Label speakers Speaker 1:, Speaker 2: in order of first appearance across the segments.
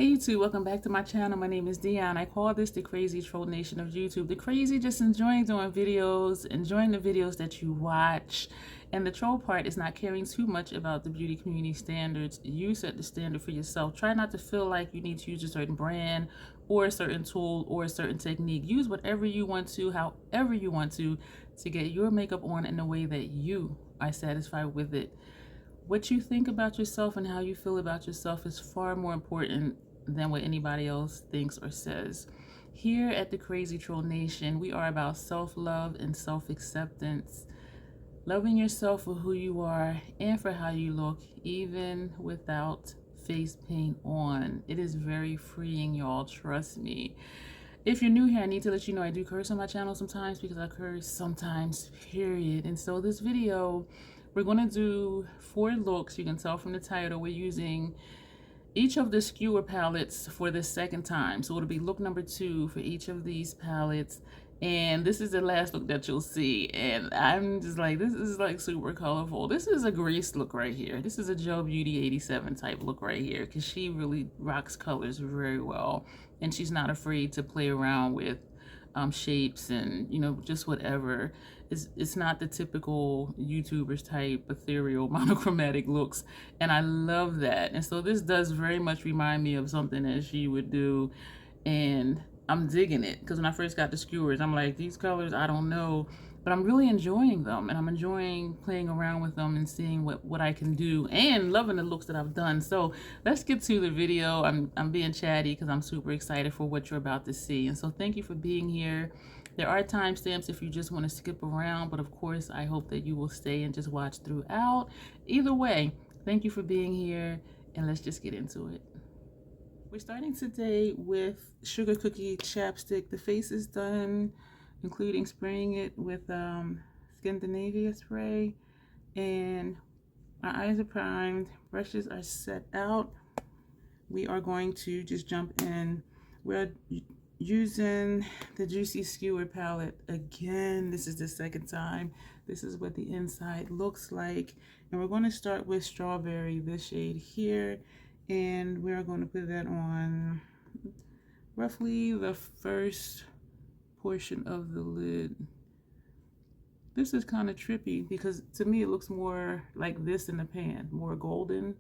Speaker 1: Hey YouTube, welcome back to my channel. My name is Dion. I call this the crazy troll nation of YouTube. The crazy just enjoying doing videos, enjoying the videos that you watch. And the troll part is not caring too much about the beauty community standards. You set the standard for yourself. Try not to feel like you need to use a certain brand or a certain tool or a certain technique. Use whatever you want to, however you want to get your makeup on in a way that you are satisfied with it. What you think about yourself and how you feel about yourself is far more important than what anybody else thinks or says. Here at the Crazy Troll Nation, we are about self-love and self-acceptance. Loving yourself for who you are and for how you look, even without face paint on. It is very freeing, y'all. Trust me. If you're new here, I need to let you know I do curse on my channel sometimes because I curse sometimes, period. And so this video, we're going to do 4 looks. You can tell from the title we're using each of the Skewer palettes for the second time. So it'll be look number 2 for each of these palettes. And this is the last look that you'll see. And I'm just like, this is like super colorful. This is a Grace look right here. This is a Joe Beauty 87 type look right here because she really rocks colors very well. And she's not afraid to play around with shapes and, you know, just whatever. It's not the typical YouTubers type ethereal monochromatic looks, and I love that. And so this does very much remind me of something that she would do, and I'm digging it because when I first got the skewers, I'm like, these colors, I don't know, but I'm really enjoying them, and I'm enjoying playing around with them and seeing what I can do and loving the looks that I've done. So let's get to the video. I'm being chatty because I'm super excited for what you're about to see. And so thank you for being here. There are timestamps if you just want to skip around, but of course I hope that you will stay and just watch throughout. Either way, thank you for being here, and let's just get into it. We're starting today with Sugar Cookie Chapstick. The face is done, including spraying it with Scandinavia spray, and our eyes are primed, brushes are set out. We are going to just jump in. We're using the Juicy Skewer palette again. This is the second time. This is what the inside looks like, and we're going to start with Strawberry, this shade here, and we're going to put that on roughly the first portion of the lid. This is kind of trippy because to me it looks more like this in the pan, more golden,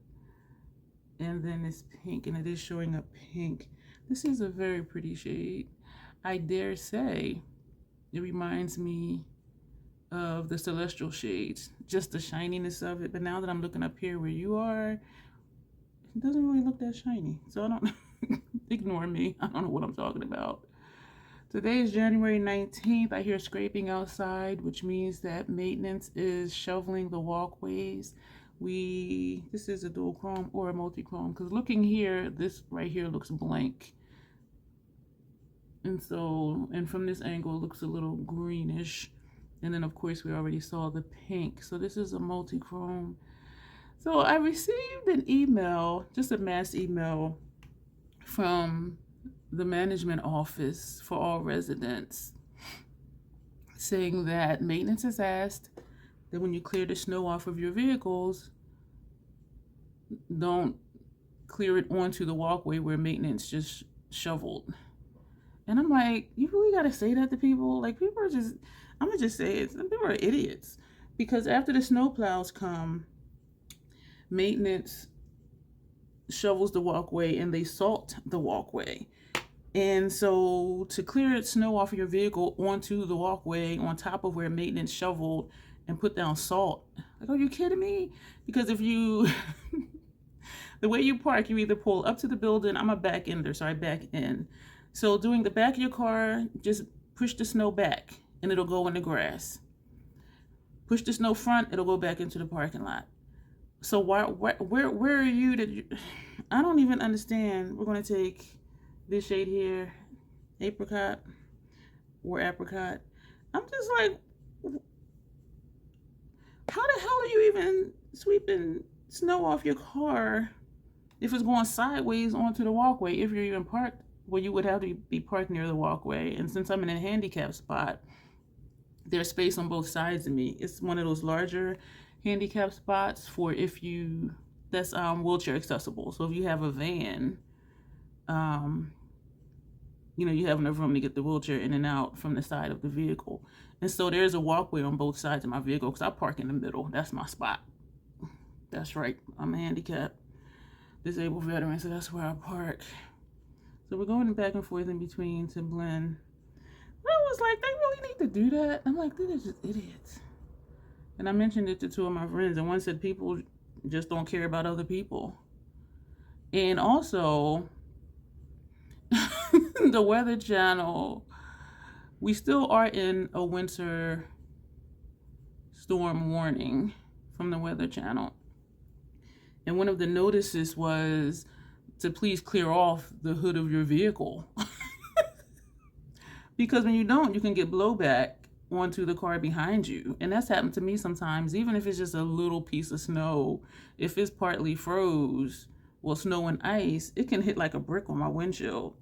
Speaker 1: and then it's pink, and it is showing up pink. This is a very pretty shade. I dare say it reminds me of the Celestial shades, just the shininess of it. But now that I'm looking up here where you are, it doesn't really look that shiny. So I don't ignore me. I don't know what I'm talking about. Today is January 19th. I hear scraping outside, which means that maintenance is shoveling the walkways. This is a dual chrome or a multi-chrome, because looking here, this right here looks blank. And so, and from this angle, it looks a little greenish. And then of course we already saw the pink. So this is a multi-chrome. So I received an email, just a mass email from the management office for all residents saying that maintenance has asked that when you clear the snow off of your vehicles, don't clear it onto the walkway where maintenance just shoveled. And I'm like, you really gotta say that to people? Like, people are just, I'm gonna just say it, people are idiots. Because after the snow plows come, maintenance shovels the walkway and they salt the walkway. And so to clear snow off of your vehicle onto the walkway on top of where maintenance shoveled and put down salt, like, are you kidding me? Because if you the way you park, you either pull up to the building, I'm a back ender, so I back in. So doing the back of your car, just push the snow back and it'll go in the grass. Push the snow front, it'll go back into the parking lot. So where are you I don't even understand. We're going to take this shade here, apricot or apricot. I'm just like, how the hell are you even sweeping snow off your car if it's going sideways onto the walkway, if you're even parked where you would have to be parked near the walkway? And since I'm in a handicap spot, there's space on both sides of me. It's one of those larger handicap spots for if you, that's wheelchair accessible. So if you have a van you know, you have enough room to get the wheelchair in and out from the side of the vehicle. And so there's a walkway on both sides of my vehicle because I park in the middle. That's my spot. That's right. I'm a handicapped, disabled veteran, so that's where I park. So we're going back and forth in between to blend. I was like, they really need to do that? I'm like, they're just idiots. And I mentioned it to two of my friends, and one said people just don't care about other people. And also, the Weather Channel, we still are in a winter storm warning from the Weather Channel. And one of the notices was to please clear off the hood of your vehicle. Because when you don't, you can get blowback onto the car behind you. And that's happened to me sometimes, even if it's just a little piece of snow. If it's partly froze, well, snow and ice, it can hit like a brick on my windshield.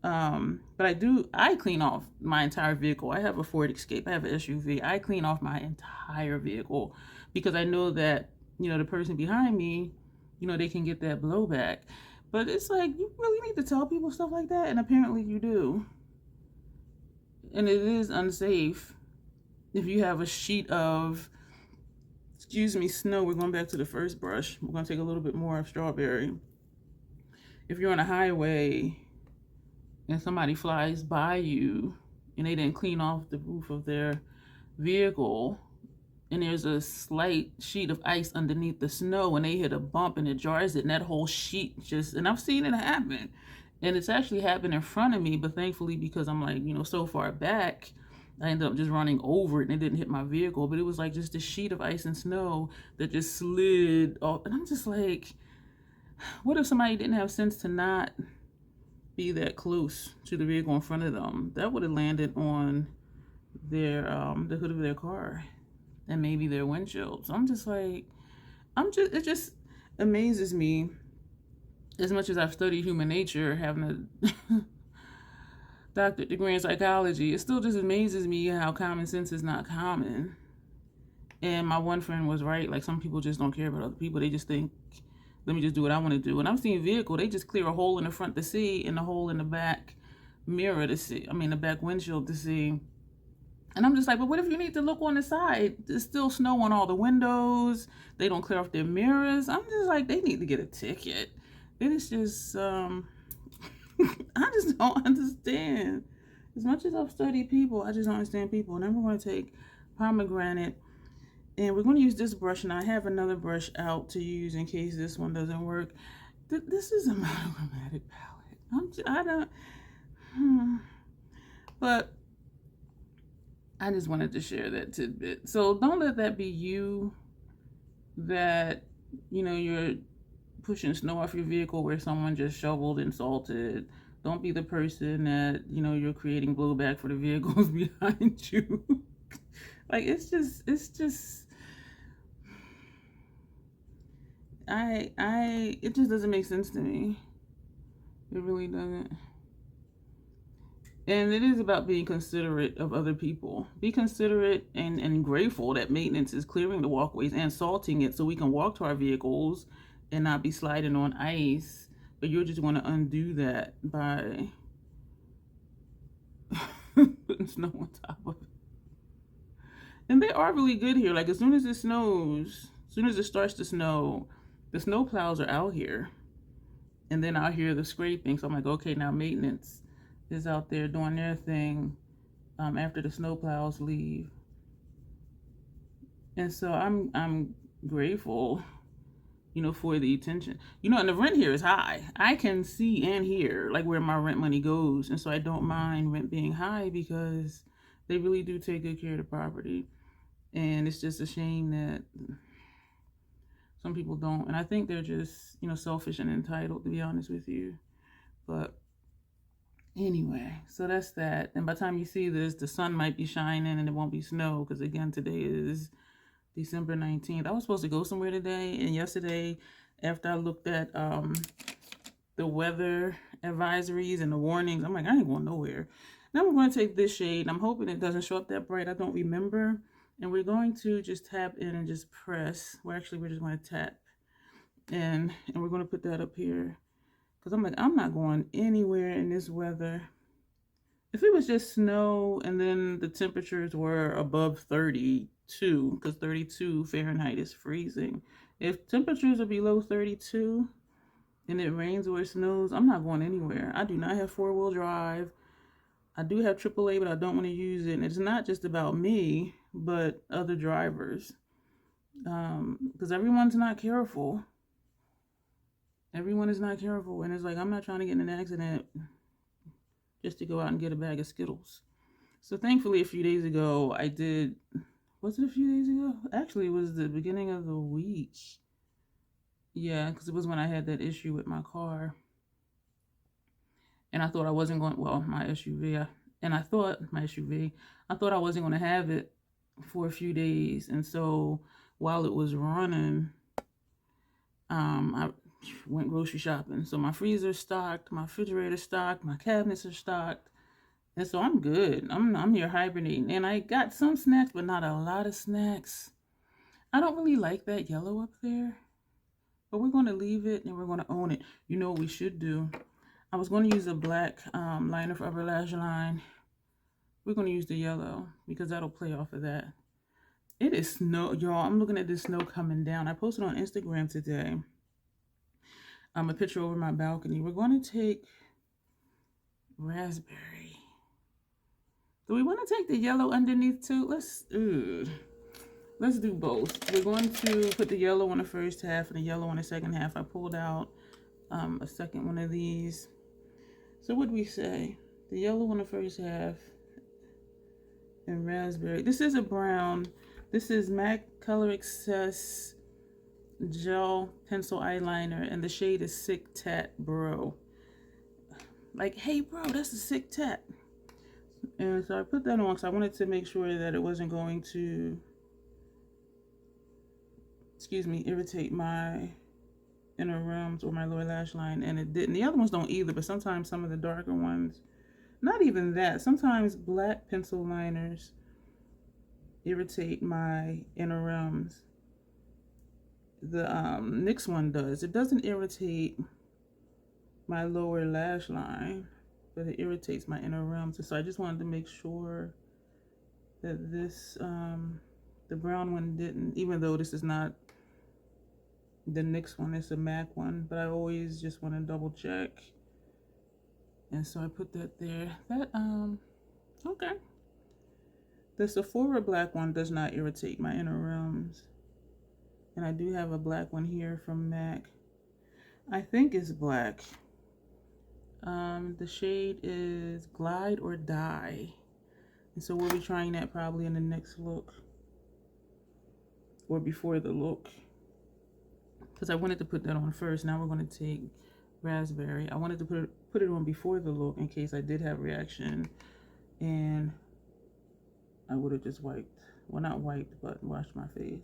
Speaker 1: But I clean off my entire vehicle. I have a Ford Escape, I have an SUV. I clean off my entire vehicle because I know that, you know, the person behind me, you know, they can get that blowback. But it's like, you really need to tell people stuff like that? And apparently you do. And it is unsafe if you have a sheet of, snow. We're going back to the first brush. We're going to take a little bit more of strawberry. If you're on a highway and somebody flies by you and they didn't clean off the roof of their vehicle, and there's a slight sheet of ice underneath the snow, and they hit a bump and it jars it, and that whole sheet just, and I've seen it happen. And it's actually happened in front of me, but thankfully, because I'm like, you know, so far back, I ended up just running over it and it didn't hit my vehicle. But it was like just a sheet of ice and snow that just slid off. And I'm just like, what if somebody didn't have sense to not be that close to the vehicle in front of them? That would have landed on their the hood of their car and maybe their windshield. So I'm just like, it just amazes me. As much as I've studied human nature, having a doctorate degree in psychology, it still just amazes me how common sense is not common. And my one friend was right. Like, some people just don't care about other people. They just think, let me just do what I want to do. And I'm seeing a vehicle, they just clear a hole in the front to see and a hole in the back mirror to see. I mean, the back windshield to see. And I'm just like, but what if you need to look on the side? There's still snow on all the windows. They don't clear off their mirrors. I'm just like, they need to get a ticket. It is just, I just don't understand. As much as I've studied people, I just don't understand people. And then we're going to take pomegranate, and we're going to use this brush. And I have another brush out to use in case this one doesn't work. This is a monochromatic palette. But I just wanted to share that tidbit. So don't let that be you, that, you know, you're pushing snow off your vehicle where someone just shoveled and salted. Don't be the person that, you know, you're creating blowback for the vehicles behind you. Like, it just doesn't make sense to me. It really doesn't. And it is about being considerate of other people. Be considerate and grateful that maintenance is clearing the walkways and salting it so we can walk to our vehicles and not be sliding on ice. But you're just going to undo that by putting snow on top of it. And they are really good here. Like, as soon as it snows, as soon as it starts to snow, the snow plows are out here. And then I'll hear the scraping. So I'm like, okay, now maintenance is out there doing their thing after the snow plows leave. And so I'm grateful, you know, for the attention. You know, and the rent here is high. I can see and hear, like, where my rent money goes. And so I don't mind rent being high because they really do take good care of the property. And it's just a shame that some people don't. And I think they're just, you know, selfish and entitled, to be honest with you. But anyway, so that's that. And by the time you see this, the sun might be shining and it won't be snow. Because, again, today is December 19th. I was supposed to go somewhere today. And yesterday, after I looked at the weather advisories and the warnings, I'm like, I ain't going nowhere. Now we're going to take this shade. I'm hoping it doesn't show up that bright. I don't remember. And we're going to just tap in and just press. Well, actually, we're just going to tap. And we're going to put that up here. Because I'm like, I'm not going anywhere in this weather. If it was just snow and then the temperatures were above 32, because 32 Fahrenheit is freezing. If temperatures are below 32 and it rains or it snows, I'm not going anywhere. I do not have four-wheel drive. I do have AAA, but I don't want to use it. And it's not just about me, but other drivers. Because everyone's not careful. Everyone is not careful. And it's like, I'm not trying to get in an accident just to go out and get a bag of Skittles. So thankfully, a few days ago, I did. Was it a few days ago? Actually, it was the beginning of the week. Yeah, because it was when I had that issue with my car. And I thought I wasn't going, well, my SUV. I thought I wasn't going to have it for a few days. And so while it was running, I went grocery shopping. So my freezer's stocked, my refrigerator's stocked, my cabinets are stocked. And so I'm good. I'm here hibernating. And I got some snacks, but not a lot of snacks. I don't really like that yellow up there. But we're going to leave it and we're going to own it. You know what we should do? I was going to use a black liner for upper lash line. We're going to use the yellow because that'll play off of that. It is snow, y'all. I'm looking at this snow coming down. I posted on Instagram today a picture over my balcony. We're going to take raspberry. Do we want to take the yellow underneath too? Let's do both. We're going to put the yellow on the first half and the yellow on the second half. I pulled out a second one of these. So what did we say? The yellow on the first half and raspberry. This is a brown. This is MAC Color Excess Gel Pencil Eyeliner, and the shade is Sick Tat Bro. Like, hey bro, that's a sick tat. And so I put that on because I wanted to make sure that it wasn't going to, irritate my inner rims or my lower lash line, and it didn't. The other ones don't either, but sometimes some of the darker ones, not even that. Sometimes black pencil liners irritate my inner rims. The NYX one does. It doesn't irritate my lower lash line, but it irritates my inner rims. So I just wanted to make sure that this, the brown one didn't, even though this is not the NYX one, it's a MAC one, but I always just want to double check. And so I put that there. That, okay. The Sephora black one does not irritate my inner rims. And I do have a black one here from MAC. I think it's black. The shade is Glide or Die. And so we'll be trying that probably in the next look. Or before the look. Because I wanted to put that on first. Now we're going to take raspberry. I wanted to put it on before the look in case I did have reaction. And I would have just wiped. Well, not wiped, but washed my face.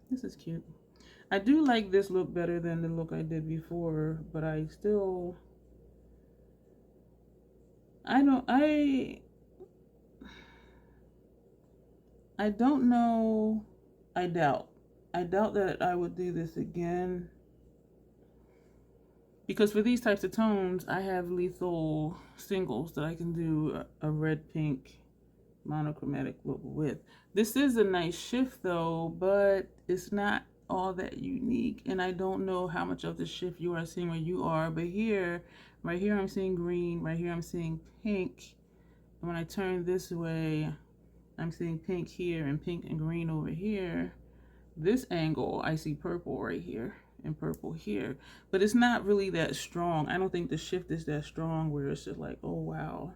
Speaker 1: This is cute. I do like this look better than the look I did before, but I still, I don't know. I doubt that I would do this again, because for these types of tones I have lethal singles that I can do a red pink monochromatic look with. This is a nice shift though, but it's not all that unique, and I don't know how much of the shift you are seeing where you are, but here, right here I'm seeing green, right here I'm seeing pink, and when I turn this way I'm seeing pink here and pink and green over here. This angle I see purple right here and purple here, but it's not really that strong. I don't think the shift is that strong where it's just like, oh wow,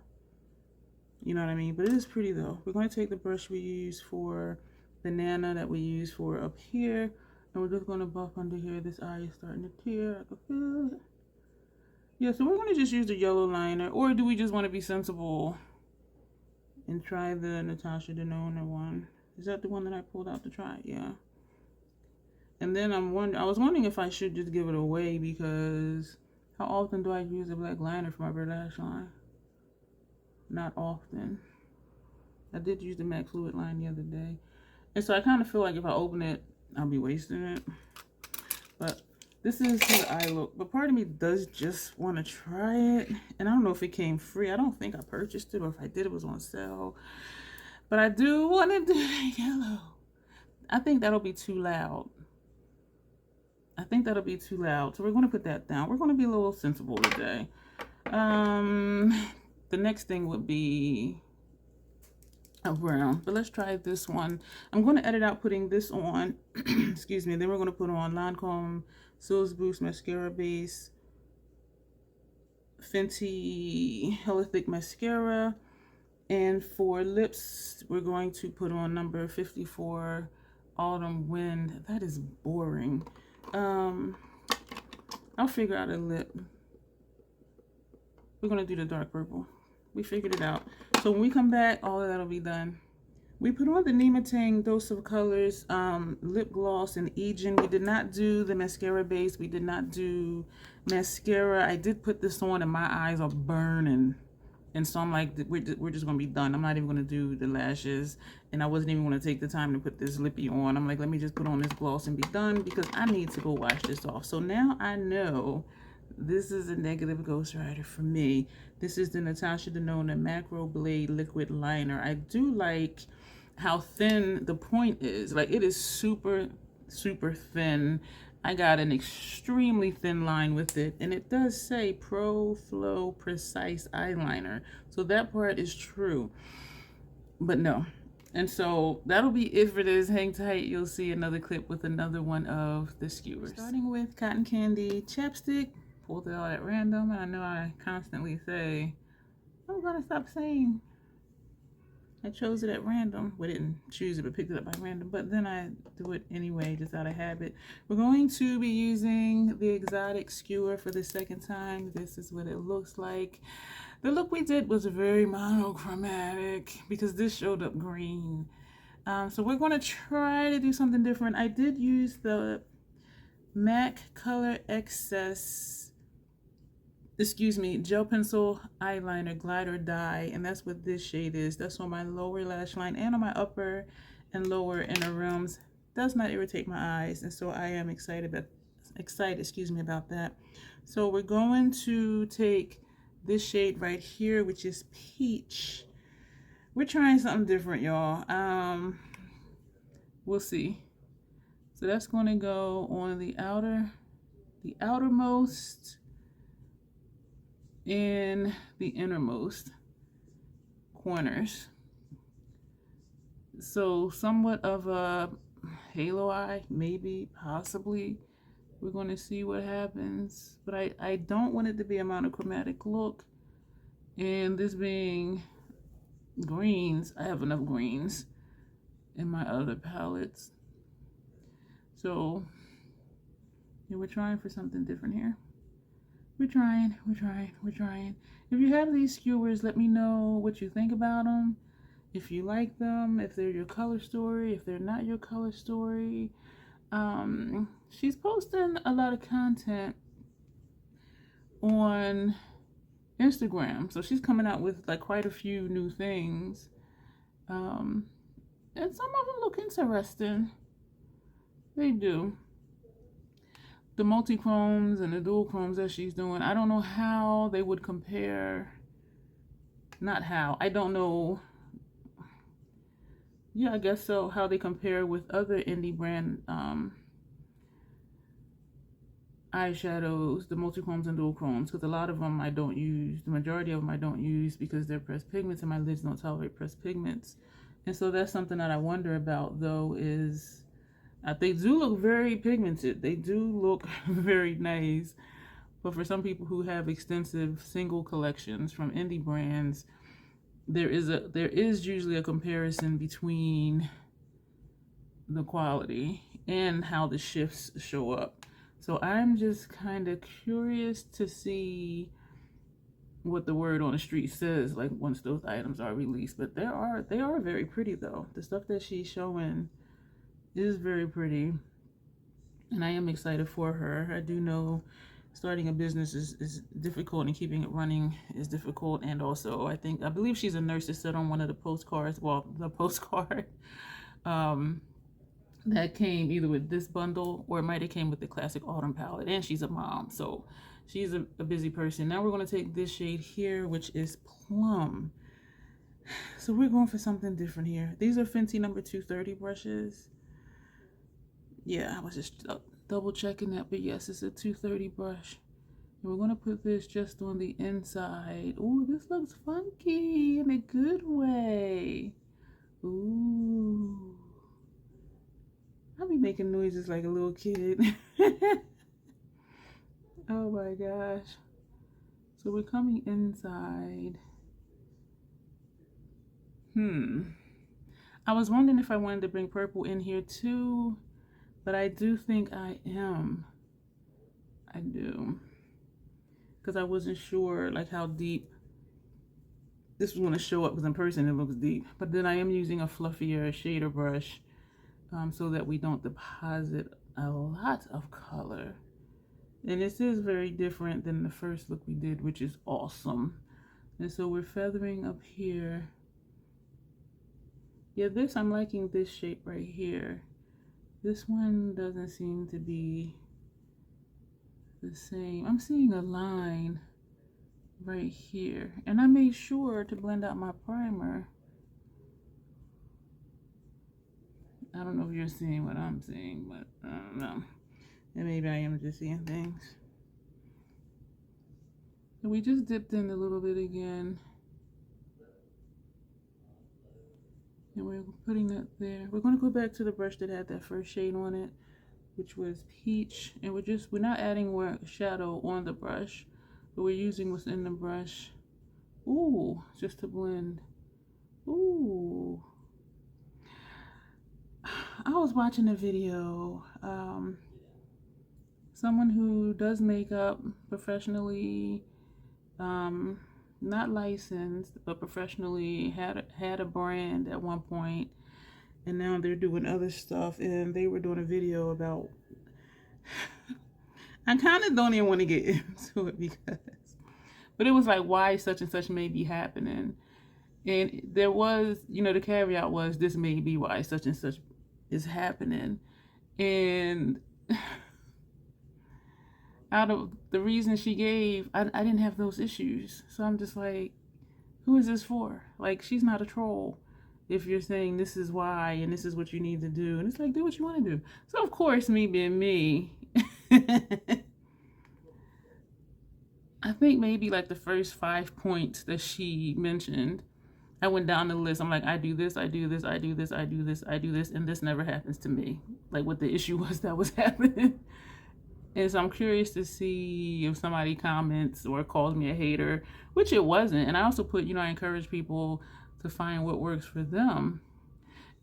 Speaker 1: you know what I mean? But it is pretty though. We're going to take the brush we use for banana that we use for up here, and we're just going to buff under here. This eye is starting to tear. I can feel it. Yeah, so we're going to just use the yellow liner, or do we just want to be sensible and try the Natasha Denona one? Is that the one that I pulled out to try? Yeah. And then I was wondering if I should just give it away, because how often do I use a black liner for my upper lash line? Not often. I did use the MAC Fluid line the other day. And so I kind of feel like if I open it, I'll be wasting it. But This is how the eye look, but part of me does just want to try it. And I don't know if it came free. I don't think I purchased it, or if I did, it was on sale. But I do want to do the yellow. I think that'll be too loud. I think that'll be too loud. So we're going to put that down. We're going to be a little sensible today. The next thing would be a brown, but let's try this one. I'm going to edit out putting this on. Excuse me. Then we're going to put on Lancome Sills Boost Mascara Base, Fenty Hella Thick Mascara, and for lips, we're going to put on number 54 Autumn Wind. That is boring. I'll figure out a lip. We're going to do the dark purple. We figured it out. So when we come back, all of that'll be done. We put on the Nematang Dose of Colors lip gloss in Egen. We did not do the mascara base. We did not do mascara. I did put this on and my eyes are burning. And so I'm like, we're just going to be done. I'm not even going to do the lashes. And I wasn't even going to take the time to put this lippy on. I'm like, let me just put on this gloss and be done because I need to go wash this off. So now I know this is a negative ghostwriter for me. This is the Natasha Denona Macro Blade Liquid Liner. I do like how thin the point is. Like, it is super, super thin. I got an extremely thin line with it, and it does say Pro Flow Precise Eyeliner. So that part is true, but no. And so that'll be it for this. Hang tight. You'll see another clip with another one of the skewers. Starting with Cotton Candy Chapstick. Pulled it out at random, and I know I constantly say, I'm gonna stop saying I chose it at random. We didn't choose it, but picked it up by random. But then I do it anyway, just out of habit. We're going to be using the Exotic Skewer for the second time. This is what it looks like. The look we did was very monochromatic because this showed up green. So we're going to try to do something different. I did use the MAC Color Excess, gel pencil eyeliner glide or die, and that's what this shade is. That's on my lower lash line and on my upper and lower inner rims. Does not irritate my eyes, and so I am excited about that. So we're going to take this shade right here, which is peach. We're trying something different, y'all. We'll see. So that's going to go on the outermost in the innermost corners. So somewhat of a halo eye, maybe, possibly. We're going to see what happens. But I don't want it to be a monochromatic look. And this being greens, I have enough greens in my other palettes. So yeah, we're trying for something different here. We're trying. If you have these skewers, let me know what you think about them. If you like them, if they're your color story, if they're not your color story. She's posting a lot of content on Instagram. So she's coming out with like quite a few new things. And some of them look interesting. They do. The multi-chromes and the dual chromes that she's doing, I don't know how they would compare. Not how. I don't know. Yeah, I guess so. How they compare with other indie brand eyeshadows, the multi-chromes and dual chromes, because a lot of them I don't use. The majority of them I don't use because they're pressed pigments and my lids don't tolerate pressed pigments. And so that's something that I wonder about, though, is they do look very pigmented. They do look very nice. But for some people who have extensive single collections from indie brands, there is usually a comparison between the quality and how the shifts show up. So I'm just kind of curious to see what the word on the street says, like once those items are released. But they are very pretty, though. The stuff that she's showing is very pretty, and I am excited for her. I do know starting a business is difficult, and keeping it running is difficult. And also, I believe she's a nurse that said on one of the postcards, well, the postcard, that came either with this bundle or it might have came with the classic autumn palette. And she's a mom, so she's a busy person. Now we're going to take this shade here, which is plum. So we're going for something different here. These are Fenty number 230 brushes. Yeah, I was just double checking that, but yes, it's a 230 brush. And we're going to put this just on the inside. Ooh, this looks funky in a good way. Ooh. I'll be making noises like a little kid. Oh my gosh. So we're coming inside. I was wondering if I wanted to bring purple in here too, but I do think I am. I do. Because I wasn't sure like how deep this was going to show up, because in person it looks deep. But then I am using a fluffier shader brush so that we don't deposit a lot of color. And this is very different than the first look we did, which is awesome. And so we're feathering up here. Yeah, I'm liking this shape right here. This one doesn't seem to be the same. I'm seeing a line right here. And I made sure to blend out my primer. I don't know if you're seeing what I'm seeing, but I don't know. And maybe I am just seeing things. So we just dipped in a little bit again. And we're putting that there. We're going to go back to the brush that had that first shade on it, which was peach. And we're not adding more shadow on the brush, but we're using what's in the brush. Ooh, just to blend. Ooh. I was watching a video. Someone who does makeup professionally, not licensed, but professionally, had a brand at one point, and now they're doing other stuff, and they were doing a video about I kind of don't even want to get into it but it was like why such and such may be happening, and there was, the caveat was this may be why such and such is happening, and out of the reason she gave, I didn't have those issues. So I'm just like, who is this for? Like, she's not a troll if you're saying this is why and this is what you need to do. And it's like, do what you want to do. So, of course, me being me, I think maybe like the first 5 points that she mentioned, I went down the list. I'm like, I do this, I do this, I do this, I do this, I do this, and this never happens to me. Like what the issue was that was happening. And so I'm curious to see if somebody comments or calls me a hater, which it wasn't. And I also put, I encourage people to find what works for them.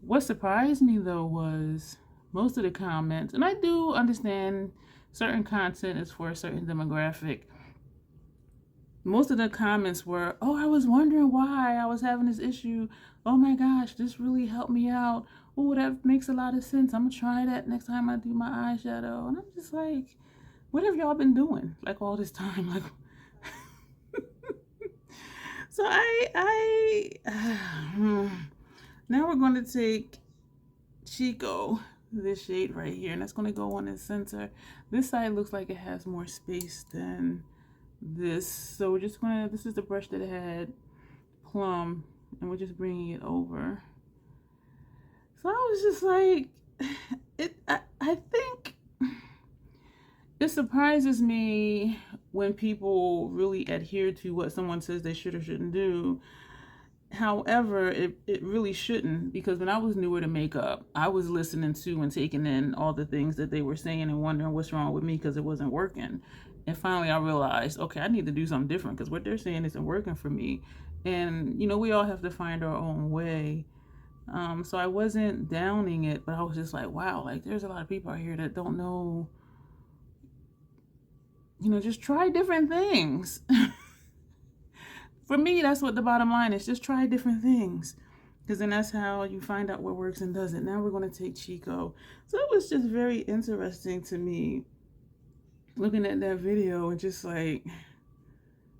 Speaker 1: What surprised me though was most of the comments, and I do understand certain content is for a certain demographic. Most of the comments were, oh, I was wondering why I was having this issue. Oh my gosh, this really helped me out. Oh, that makes a lot of sense. I'm gonna try that next time I do my eyeshadow. And I'm just like, what have y'all been doing like all this time? Like, so now we're going to take Chico, this shade right here, and that's going to go on the center. This side looks like it has more space than this, so we're just gonna, this is the brush that had plum, and we're just bringing it over. So I was just like, I think it surprises me when people really adhere to what someone says they should or shouldn't do. However, it really shouldn't, because when I was newer to makeup, I was listening to and taking in all the things that they were saying and wondering what's wrong with me because it wasn't working. And finally I realized, okay, I need to do something different because what they're saying isn't working for me. And, we all have to find our own way. So I wasn't downing it, but I was just like, wow, like there's a lot of people out here that don't know, just try different things. For me, that's what the bottom line is. Just try different things, because then that's how you find out what works and doesn't. Now we're going to take Chico. So it was just very interesting to me looking at that video and just like,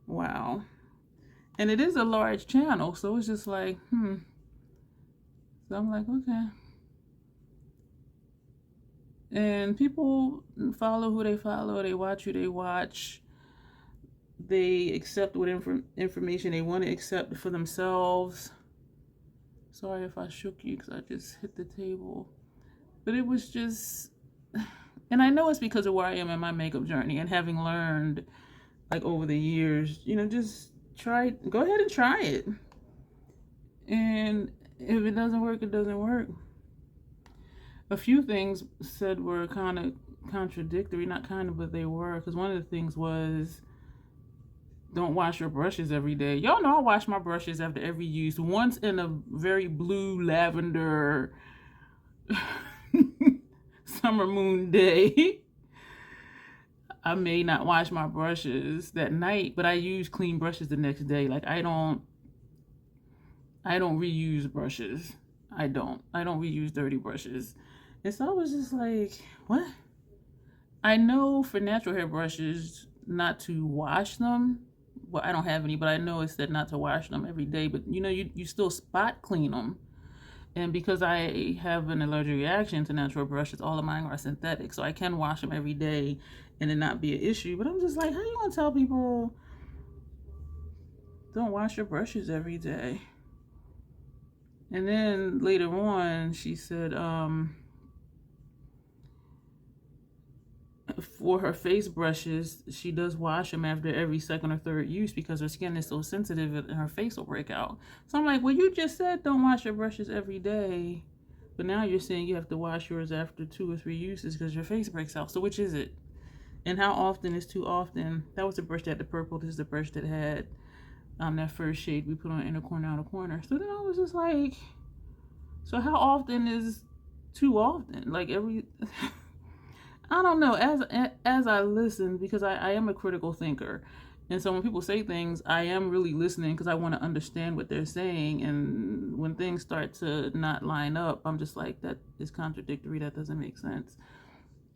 Speaker 1: wow. And it is a large channel, so it's just like, So I'm like, okay. And people follow who they follow, they watch who they watch, they accept what information they want to accept for themselves. Sorry if I shook you because I just hit the table. But it was just, and I know it's because of where I am in my makeup journey and having learned like over the years, just go ahead and try it. And if it doesn't work, it doesn't work. A few things said were kind of contradictory, not kind of, but they were. Because one of the things was, don't wash your brushes every day. Y'all know I wash my brushes after every use. Once in a very blue lavender summer moon day, I may not wash my brushes that night, but I use clean brushes the next day. Like I don't reuse brushes. I don't reuse dirty brushes. And so I was just like, what? I know for natural hair brushes not to wash them. Well, I don't have any, but I know it said not to wash them every day. But you still spot clean them. And because I have an allergic reaction to natural brushes, all of mine are synthetic. So I can wash them every day and it not be an issue. But I'm just like, how you gonna tell people don't wash your brushes every day? And then later on, she said, for her face brushes, she does wash them after every second or third use because her skin is so sensitive and her face will break out. So I'm like, well, you just said don't wash your brushes every day, but now you're saying you have to wash yours after 2 or 3 uses because your face breaks out. So which is it? And how often is too often? That was the brush that had the purple. This is the brush that had that first shade we put on inner corner, outer corner. So then I was just like, so how often is too often? Like every I don't know. As I listen, because I am a critical thinker, and so when people say things, I am really listening because I want to understand what they're saying. And when things start to not line up, I'm just like, that is contradictory. That doesn't make sense.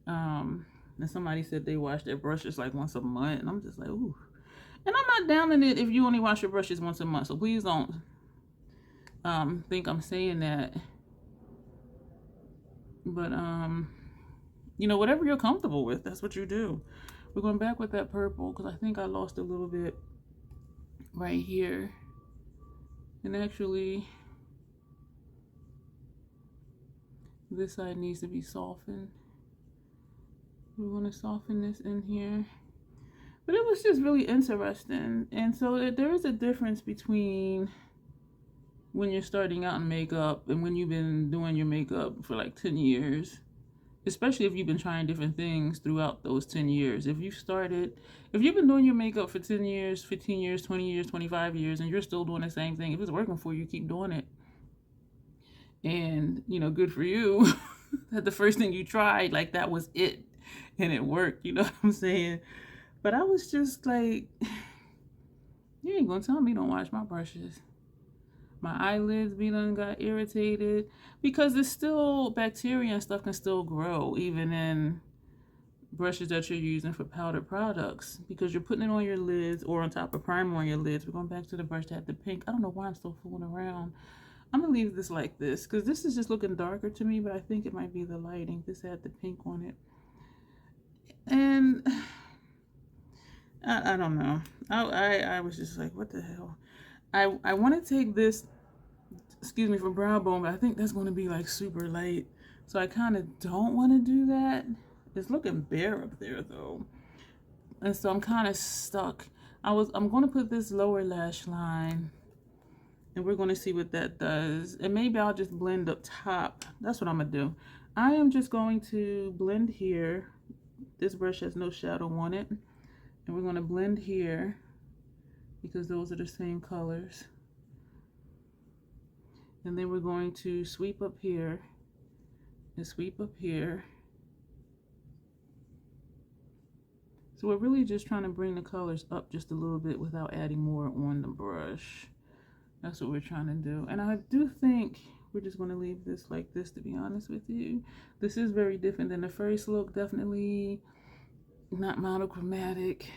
Speaker 1: And somebody said they wash their brushes like once a month, and I'm just like, ooh. And I'm not downing it if you only wash your brushes once a month. So please don't think I'm saying that. But whatever you're comfortable with, that's what you do. We're going back with that purple because I think I lost a little bit right here. And actually, this side needs to be softened. We're going to soften this in here. But it was just really interesting. And so there is a difference between when you're starting out in makeup and when you've been doing your makeup for like 10 years. Especially if you've been trying different things throughout those 10 years. If you've been doing your makeup for 10 years, 15 years, 20 years, 25 years, and you're still doing the same thing, if it's working for you, keep doing it. And, good for you. That the first thing you tried, like that was it. And it worked, you know what I'm saying? But I was just like, you ain't gonna tell me don't wash my brushes. My eyelids got irritated because it's still bacteria and stuff can still grow even in brushes that you're using for powdered products because you're putting it on your lids or on top of primer on your lids. We're going back to the brush that had the pink. I don't know why I'm still fooling around. I'm gonna leave this like this because this is just looking darker to me, but I think it might be the lighting. This had the pink on it. And I don't know. I was just like, what the hell? I want to take this, excuse me for brow bone, but I think that's going to be like super light. So I kind of don't want to do that. It's looking bare up there though. And so I'm kind of stuck. I'm going to put this lower lash line and we're going to see what that does. And maybe I'll just blend up top. That's what I'm going to do. I am just going to blend here. This brush has no shadow on it. And we're going to blend here because those are the same colors. And then we're going to sweep up here and sweep up here. So we're really just trying to bring the colors up just a little bit without adding more on the brush. That's what we're trying to do. And I do think we're just going to leave this like this, to be honest with you. This is very different than the first look. Definitely not monochromatic.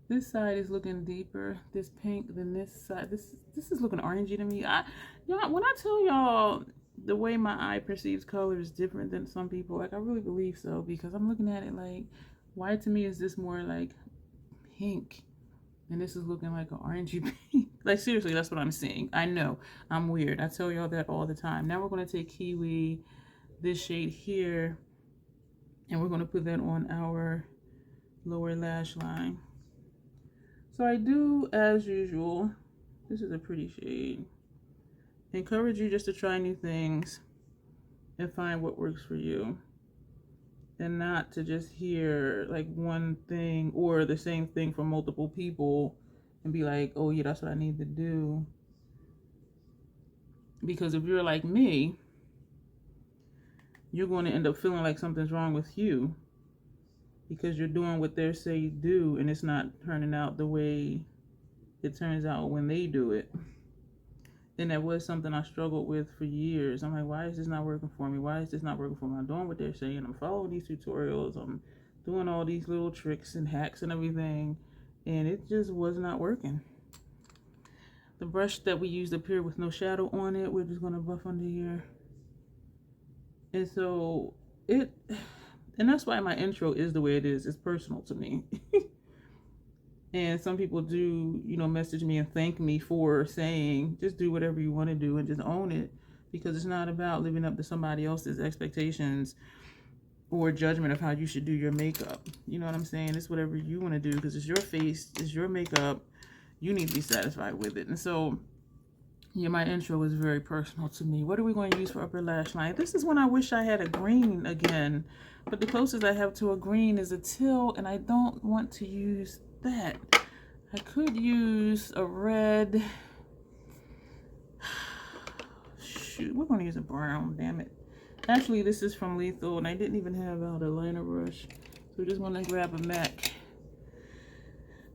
Speaker 1: This side is looking deeper, this pink, than this side. This is looking orangey to me. Y'all, when I tell y'all the way my eye perceives color is different than some people. Like, I really believe so, because I'm looking at it like, why to me is this more like pink? And this is looking like an orangey pink. Like, seriously, that's what I'm seeing. I know, I'm weird. I tell y'all that all the time. Now we're going to take Kiwi, this shade here, and we're going to put that on our lower lash line. So I do, as usual, this is a pretty shade. Encourage you just to try new things and find what works for you. And not to just hear like one thing or the same thing from multiple people and be like, oh yeah, that's what I need to do. Because if you're like me, you're going to end up feeling like something's wrong with you because you're doing what they say you do and it's not turning out the way it turns out when they do it. And that was something I struggled with for years. I'm like, why is this not working for me? Why is this not working for me? I'm doing what they're saying. I'm following these tutorials. I'm doing all these little tricks and hacks and everything. And it just was not working. The brush that we used up here with no shadow on it, we're just going to buff under here. And so and that's why my intro is the way it is. It's personal to me. And some people do, you know, message me and thank me for saying, just do whatever you want to do and just own it. Because it's not about living up to somebody else's expectations or judgment of how you should do your makeup. You know what I'm saying? It's whatever you want to do because it's your face, it's your makeup. You need to be satisfied with it. And so, yeah, my intro was very personal to me. What are we going to use for upper lash line? This is when I wish I had a green again. But the closest I have to a green is a teal, and I don't want to use that. I could use a red. Shoot, we're going to use a brown, damn it. Actually, this is from Lethal, and I didn't even have out a liner brush. So we're just going to grab a MAC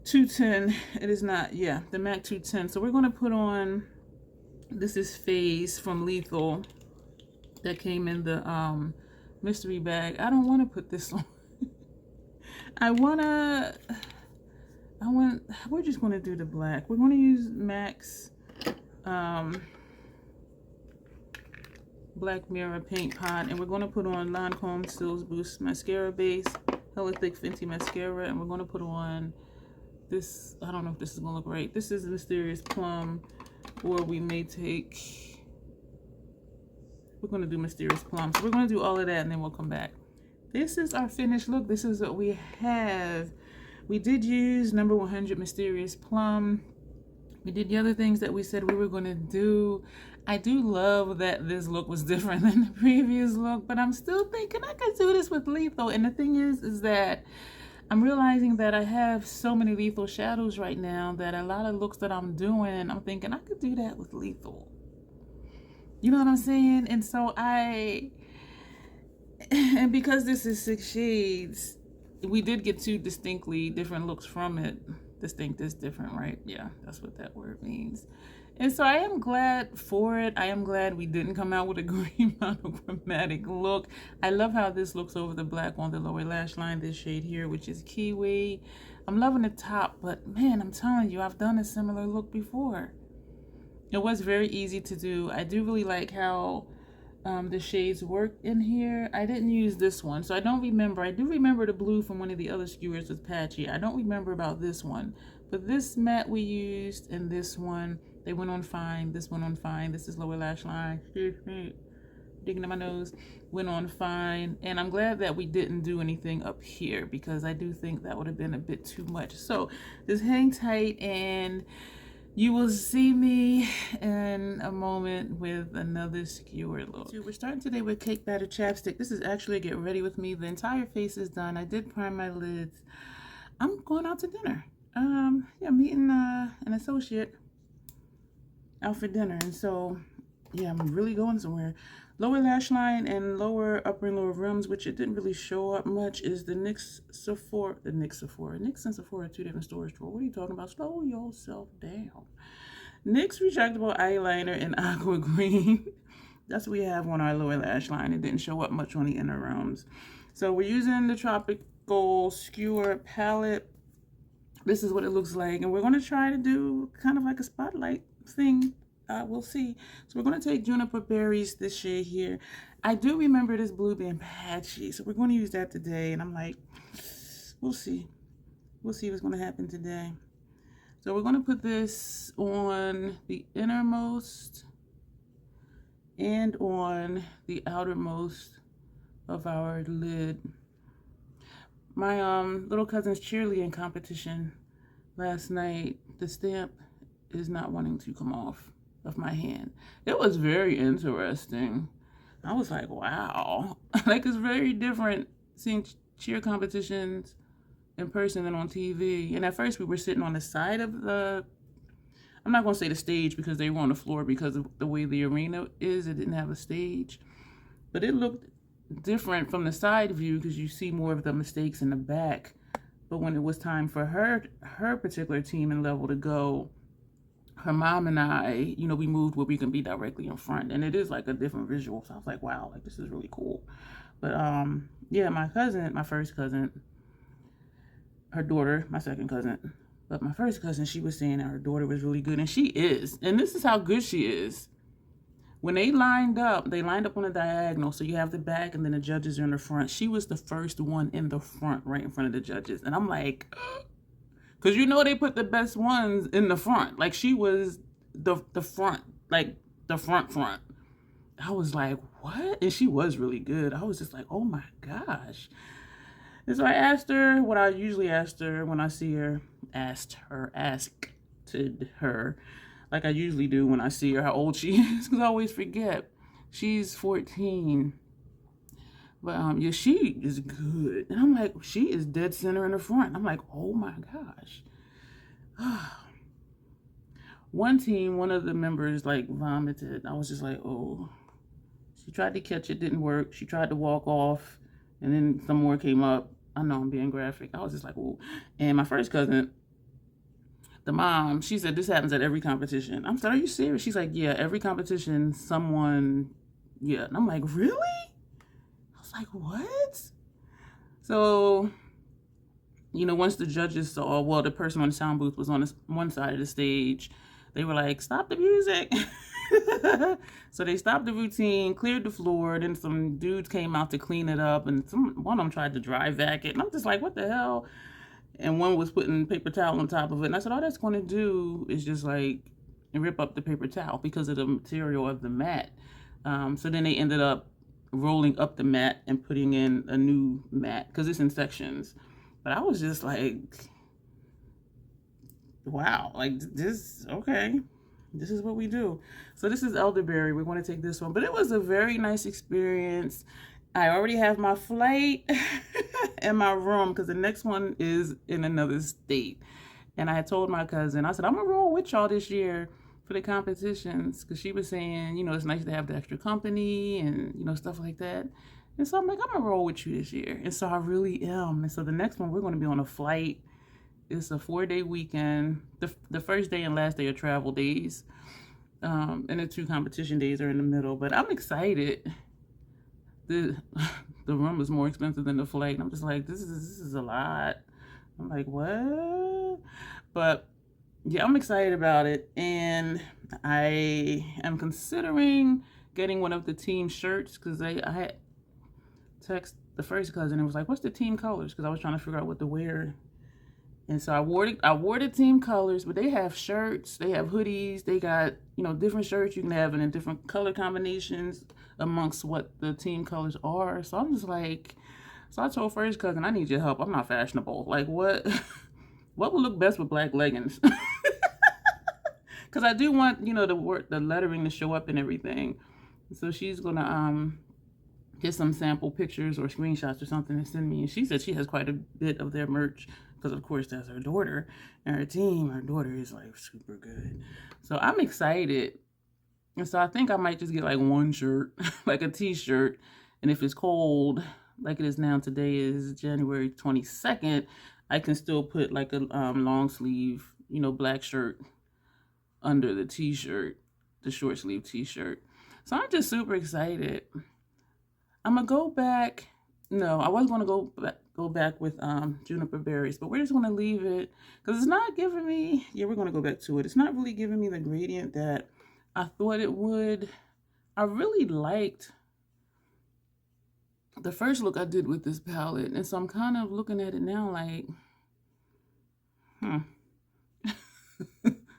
Speaker 1: 210. It is not, yeah, the MAC 210. So we're going to put on, this is Phase from Lethal that came in the mystery bag. I don't want to put this on. We're just going to do the black. We're going to use MAC's Black Mirror Paint Pot, and we're going to put on Lancome Stills Boost Mascara Base, Hella Thick Fenty Mascara, and we're going to put on this, I don't know if this is going to look right. This is Mysterious Plum, or we may take, we're going to do Mysterious Plum. So we're going to do all of that, and then we'll come back. This is our finished look. This is what we have. We did use number 100 Mysterious Plum. We did the other things that we said we were going to do. I do love that this look was different than the previous look, but I'm still thinking I could do this with Lethal. And the thing is that I'm realizing that I have so many Lethal shadows right now that a lot of looks that I'm doing, I'm thinking I could do that with Lethal. You know what I'm saying? And so and because this is 6 shades, we did get 2 distinctly different looks from it. Distinct is different, right? Yeah, that's what that word means. And so I am glad for it. I am glad we didn't come out with a green monochromatic look. I love how this looks over the black on the lower lash line, this shade here, which is Kiwi. I'm loving the top, but man, I'm telling you, I've done a similar look before. It was very easy to do. I do really like how the shades work in here. I didn't use this one, so I don't remember. I do remember the blue from one of the other skewers was patchy. I don't remember about this one, but this matte we used and this one, they went on fine. This went on fine. This is lower lash line. Excuse me, digging in my nose. Went on fine, and I'm glad that we didn't do anything up here because I do think that would have been a bit too much. So just hang tight and you will see me in a moment with another skewer look. So we're starting today with cake batter chapstick. This is actually a get ready with me. The entire face is done. I did prime my lids. I'm going out to dinner. Yeah, meeting an associate out for dinner. And so, yeah, I'm really going somewhere. Lower lash line and upper and lower rims, which it didn't really show up much, is the NYX Sephora. NYX and Sephora are 2 different stores. What are you talking about? Slow yourself down. NYX retractable eyeliner in aqua green. That's what we have on our lower lash line. It didn't show up much on the inner rims. So we're using the Tropical Skewer palette. This is what it looks like. And we're going to try to do kind of like a spotlight thing we'll see. So we're going to take juniper berries, this shade here. I do remember this blue being patchy, so we're going to use that today. And I'm like, we'll see. We'll see what's going to happen today. So we're going to put this on the innermost and on the outermost of our lid. My little cousin's cheerleading competition last night, the stamp is not wanting to come off of my hand. It was very interesting. I was like, wow. Like, it's very different seeing cheer competitions in person than on TV. And at first we were sitting on the side of the, I'm not going to say the stage because they were on the floor because of the way the arena is. It didn't have a stage. But it looked different from the side view because you see more of the mistakes in the back. But when it was time for her particular team and level to go, her mom and I, you know, we moved where we can be directly in front. And it is like a different visual. So I was like, wow, like this is really cool. But yeah, my cousin, my first cousin, her daughter, my second cousin, but my first cousin, she was saying that her daughter was really good. And she is. And this is how good she is. When they lined up on a diagonal. So you have the back and then the judges are in the front. She was the first one in the front, right in front of the judges. And I'm like, because you know they put the best ones in the front. Like she was the front, like the front. I was like, what? And she was really good. I was just like, oh my gosh. And so I asked her what I usually ask her when I see her, asked her, like I usually do when I see her, how old she is, because I always forget. She's 14. But yeah, she is good. And I'm like, she is dead center in the front. I'm like, oh my gosh. One team, one of the members like vomited. I was just like, oh. She tried to catch it, didn't work. She tried to walk off, and then some more came up. I know I'm being graphic. I was just like, oh. And my first cousin, the mom, she said this happens at every competition. I'm sorry, are you serious? She's like, yeah, every competition, someone, yeah. And I'm like, really? I was like, what? So, you know, once the judges saw, well, the person on the sound booth was on one side of the stage, they were like, stop the music. So they stopped the routine, cleared the floor, then some dudes came out to clean it up, and one of them tried to dry vac it, and I'm just like, what the hell? And one was putting paper towel on top of it, and I said, all that's going to do is just like rip up the paper towel because of the material of the mat. So then they ended up rolling up the mat and putting in a new mat because it's in sections. But I was just like, wow, like this, okay. This is what we do. So this is elderberry. We're going to take this one. But it was a very nice experience. I already have my flight and my room because the next one is in another state. And I had told my cousin, I said, I'm going to roll with y'all this year for the competitions because she was saying, you know, it's nice to have the extra company and, you know, stuff like that. And so I'm like, I'm going to roll with you this year. And so I really am. And so the next one, we're going to be on a flight. It's a 4-day weekend. The first day and last day are travel days. And the 2 competition days are in the middle. But I'm excited. The room is more expensive than the flight. And I'm just like, this is a lot. I'm like, what? But yeah, I'm excited about it. And I am considering getting one of the team shirts because I had text the first cousin and was like, what's the team colors? Because I was trying to figure out what to wear. And so I wore the team colors, but they have shirts, they have hoodies, they got, you know, different shirts you can have in different color combinations amongst what the team colors are. So I'm just like, so I told first cousin, I need your help. I'm not fashionable. Like what would look best with black leggings? Because I do want, you know, the lettering to show up and everything. So she's gonna get some sample pictures or screenshots or something to send me. And she said she has quite a bit of their merch. Because, of course, that's her daughter and her team. Her daughter is, like, super good. So I'm excited. And so I think I might just get, like, one shirt, like a t-shirt. And if it's cold, like it is now, today is January 22nd, I can still put, like, a long sleeve, you know, black shirt under the t-shirt, the short sleeve t-shirt. So I'm just super excited. I'm going to go back. No, I was going to go back with juniper berries, but we're just going to leave it because it's not giving me, yeah, we're going to go back to it. It's not really giving me the gradient that I thought it would. I really liked the first look I did with this palette, and so I'm kind of looking at it now like,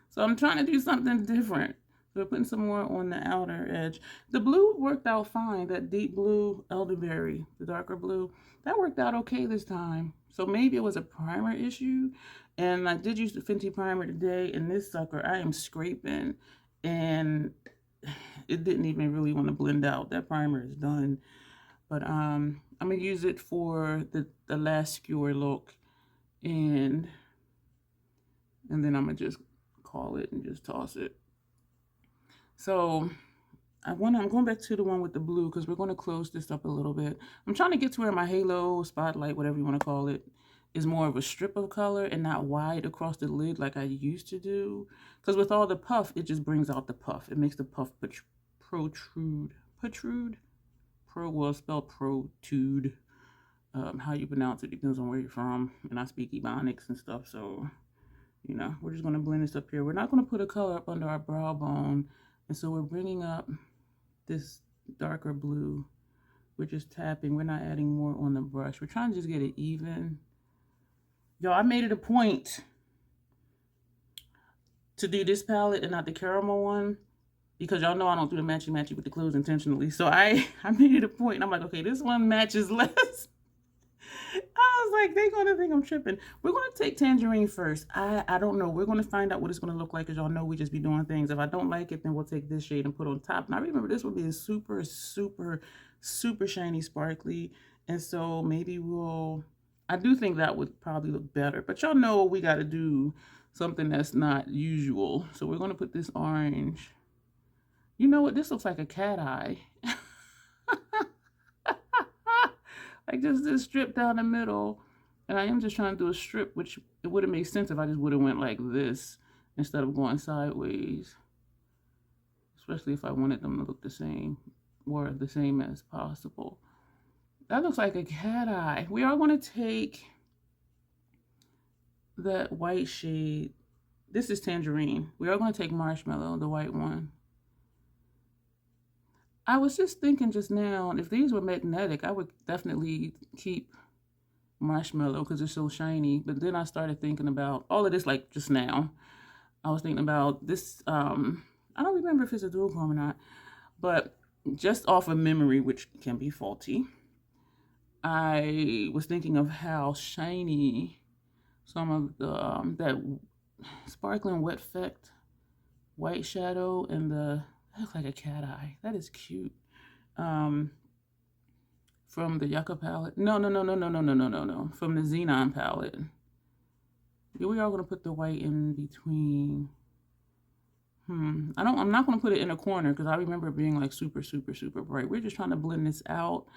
Speaker 1: So I'm trying to do something different. So we're putting some more on the outer edge. The blue worked out fine. That deep blue, elderberry, the darker blue, that worked out okay this time. So maybe it was a primer issue. And I did use the Fenty primer today, and this sucker, I am scraping, and it didn't even really want to blend out. That primer is done. But I'm gonna use it for the last skewer look, and then I'm gonna just call it and just toss it. So I'm going back to the one with the blue because we're going to close this up a little bit. I'm trying to get to where my halo, spotlight, whatever you want to call it, is more of a strip of color and not wide across the lid like I used to do. Because with all the puff, it just brings out the puff. It makes the puff protrude. Well, spelled protrude. How you pronounce it depends on where you're from. And I speak Ebonics and stuff, so you know, we're just going to blend this up here. We're not going to put a color up under our brow bone. And so we're bringing up this darker blue. We're just tapping. We're not adding more on the brush. We're trying to just get it even. Y'all, I made it a point to do this palette and not the caramel one, because y'all know I don't do the matchy-matchy with the clothes intentionally. So I made it a point, and I'm like, okay, this one matches less. I was like, they're going to think I'm tripping. We're going to take tangerine first. I don't know. We're going to find out what it's going to look like, because y'all know we just be doing things. If I don't like it, then we'll take this shade and put on top. And I remember this one being super, super, super shiny, sparkly. And so maybe I do think that would probably look better. But y'all know we got to do something that's not usual. So we're going to put this orange. You know what? This looks like a cat eye. Like just this strip down the middle. And I am just trying to do a strip, which it would have made sense if I just would have went like this instead of going sideways. Especially if I wanted them to look the same or the same as possible. That looks like a cat eye. We are going to take that white shade. This is tangerine. We are going to take marshmallow, the white one. I was just thinking just now, if these were magnetic, I would definitely keep marshmallow because it's so shiny. But then I started thinking about all of this, like just now. I was thinking about this. I don't remember if it's a dual chrome or not, but just off of memory, which can be faulty, I was thinking of how shiny some of the that sparkling wet effect white shadow and that looks like a cat eye. That is cute. From the Yucca palette. No. From the Xenon palette. Yeah, we are going to put the white in between. I'm not going to put it in a corner because I remember it being like super, super, super bright. We're just trying to blend this out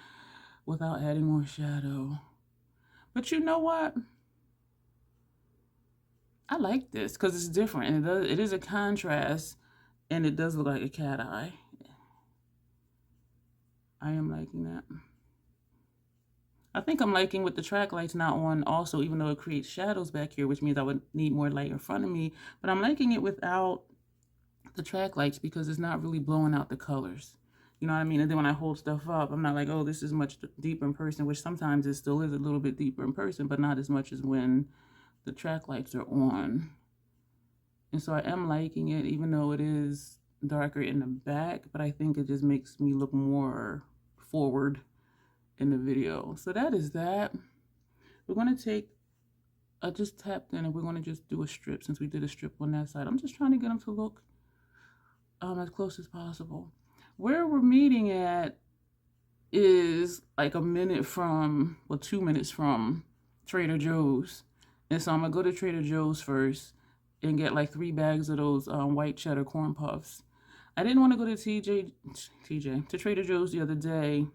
Speaker 1: without adding more shadow. But you know what? I like this because it's different. And it is a contrast. And it does look like a cat eye. I am liking that. I think I'm liking with the track lights not on also, even though it creates shadows back here, which means I would need more light in front of me. But I'm liking it without the track lights because it's not really blowing out the colors. You know what I mean? And then when I hold stuff up, I'm not like, oh, this is much deeper in person, which sometimes it still is a little bit deeper in person, but not as much as when the track lights are on. And so I am liking it, even though it is darker in the back, but I think it just makes me look more forward in the video. So that is that. We're going to take, I just tapped in and we're going to just do a strip since we did a strip on that side. I'm just trying to get them to look as close as possible. Where we're meeting at is like 2 minutes from Trader Joe's. And so I'm going to go to Trader Joe's first and get like 3 bags of those white cheddar corn puffs. I didn't want to go to Trader Joe's the other day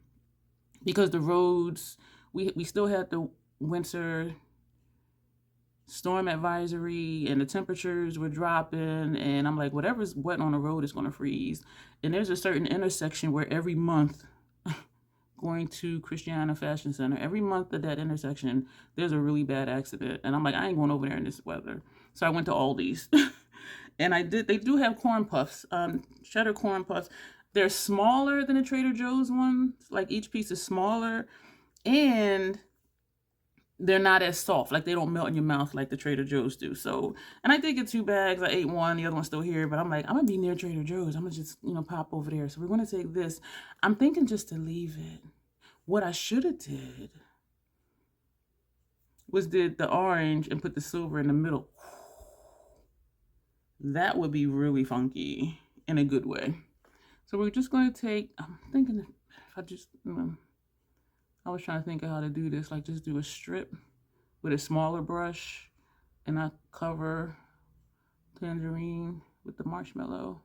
Speaker 1: because the roads, we still had the winter storm advisory and the temperatures were dropping, and I'm like, whatever's wet on the road is going to freeze. And there's a certain intersection where every month, going to Christiana Fashion Center, every month at that intersection, there's a really bad accident. And I'm like, I ain't going over there in this weather. So I went to Aldi's. And they do have corn puffs, cheddar corn puffs. They're smaller than the Trader Joe's ones. Like each piece is smaller, and they're not as soft. Like they don't melt in your mouth like the Trader Joe's do. So, and I did get 2 bags. I ate one, the other one's still here. But I'm like, I'm gonna be near Trader Joe's. I'm gonna just, pop over there. So we're gonna take this. I'm thinking just to leave it. What I should have did was did the orange and put the silver in the middle. That would be really funky in a good way. So we're just going to take, I'm thinking if I just, I was trying to think of how to do this, like just do a strip with a smaller brush, and I cover tangerine with the marshmallow.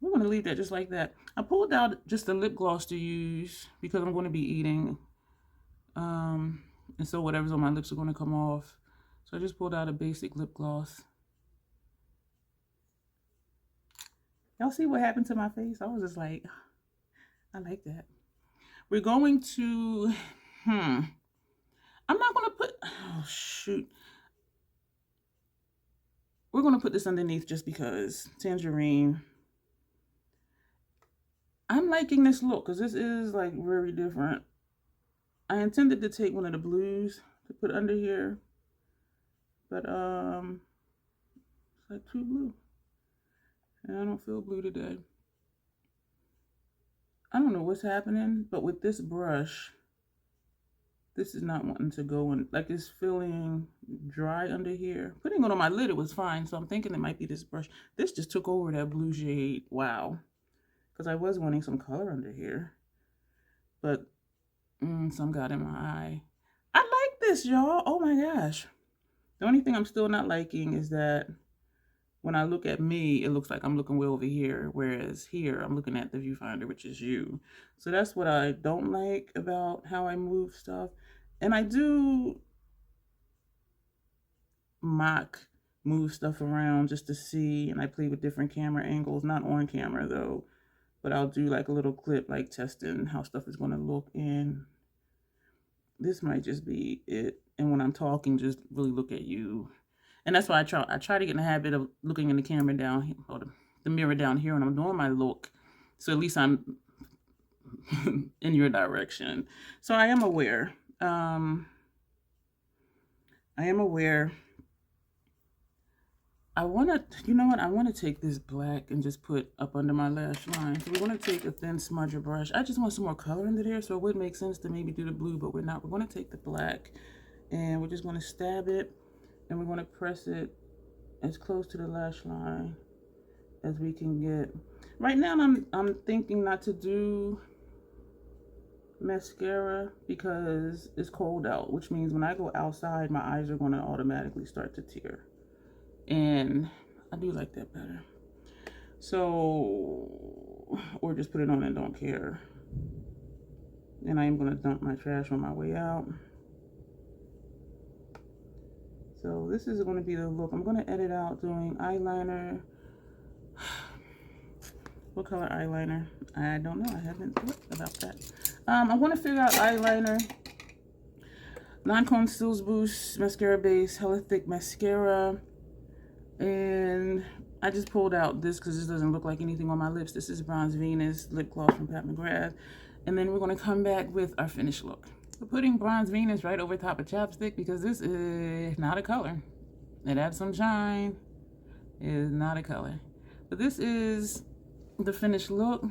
Speaker 1: We're going to leave that just like that. I pulled out just a lip gloss to use because I'm going to be eating. And so whatever's on my lips are going to come off. So I just pulled out a basic lip gloss. Y'all see what happened to my face? I was just like, I like that. We're going to, I'm not going to put, oh shoot. We're going to put this underneath just because tangerine. I'm liking this look because this is like very different. I intended to take one of the blues to put under here, but it's like too blue, and I don't feel blue today. I don't know what's happening, but with this brush, this is not wanting to go in, like it's feeling dry under here. Putting it on my lid, it was fine, so I'm thinking it might be this brush. This just took over that blue shade, wow, because I was wanting some color under here, but some got in my eye. I like this, y'all. Oh my gosh. The only thing I'm still not liking is that when I look at me, it looks like I'm looking way over here, whereas here I'm looking at the viewfinder, which is you. So that's what I don't like about how I move stuff. And I do move stuff around just to see, and I play with different camera angles, not on camera though, but I'll do like a little clip like testing how stuff is going to look, and this might just be it. And when I'm talking, just really look at you. And that's why I try to get in the habit of looking in the camera down here, or the mirror down here when I'm doing my look. So at least I'm in your direction. So I am aware. I want to, you know what? I want to take this black and just put up under my lash line. So we want to take a thin smudger brush. I just want some more color under there, so it would make sense to maybe do the blue, but we're not. We're going to take the black, and we're just going to stab it, and we're going to press it as close to the lash line as we can get. Right now, I'm thinking not to do mascara because it's cold out, which means when I go outside, my eyes are going to automatically start to tear. And I do like that better. So, or just put it on and don't care. And I am going to dump my trash on my way out. So this is going to be the look. I'm going to edit out doing eyeliner. What color eyeliner? I don't know. I haven't thought about that. I want to figure out eyeliner. Lancome Stills Boost Mascara Base, hella thick mascara. And I just pulled out this because this doesn't look like anything on my lips. This is Bronze Venus lip gloss from Pat McGrath. And then we're going to come back with our finished look. We're putting Bronze Venus right over top of chapstick because this is not a color. It adds some shine. It is not a color. But this is the finished look.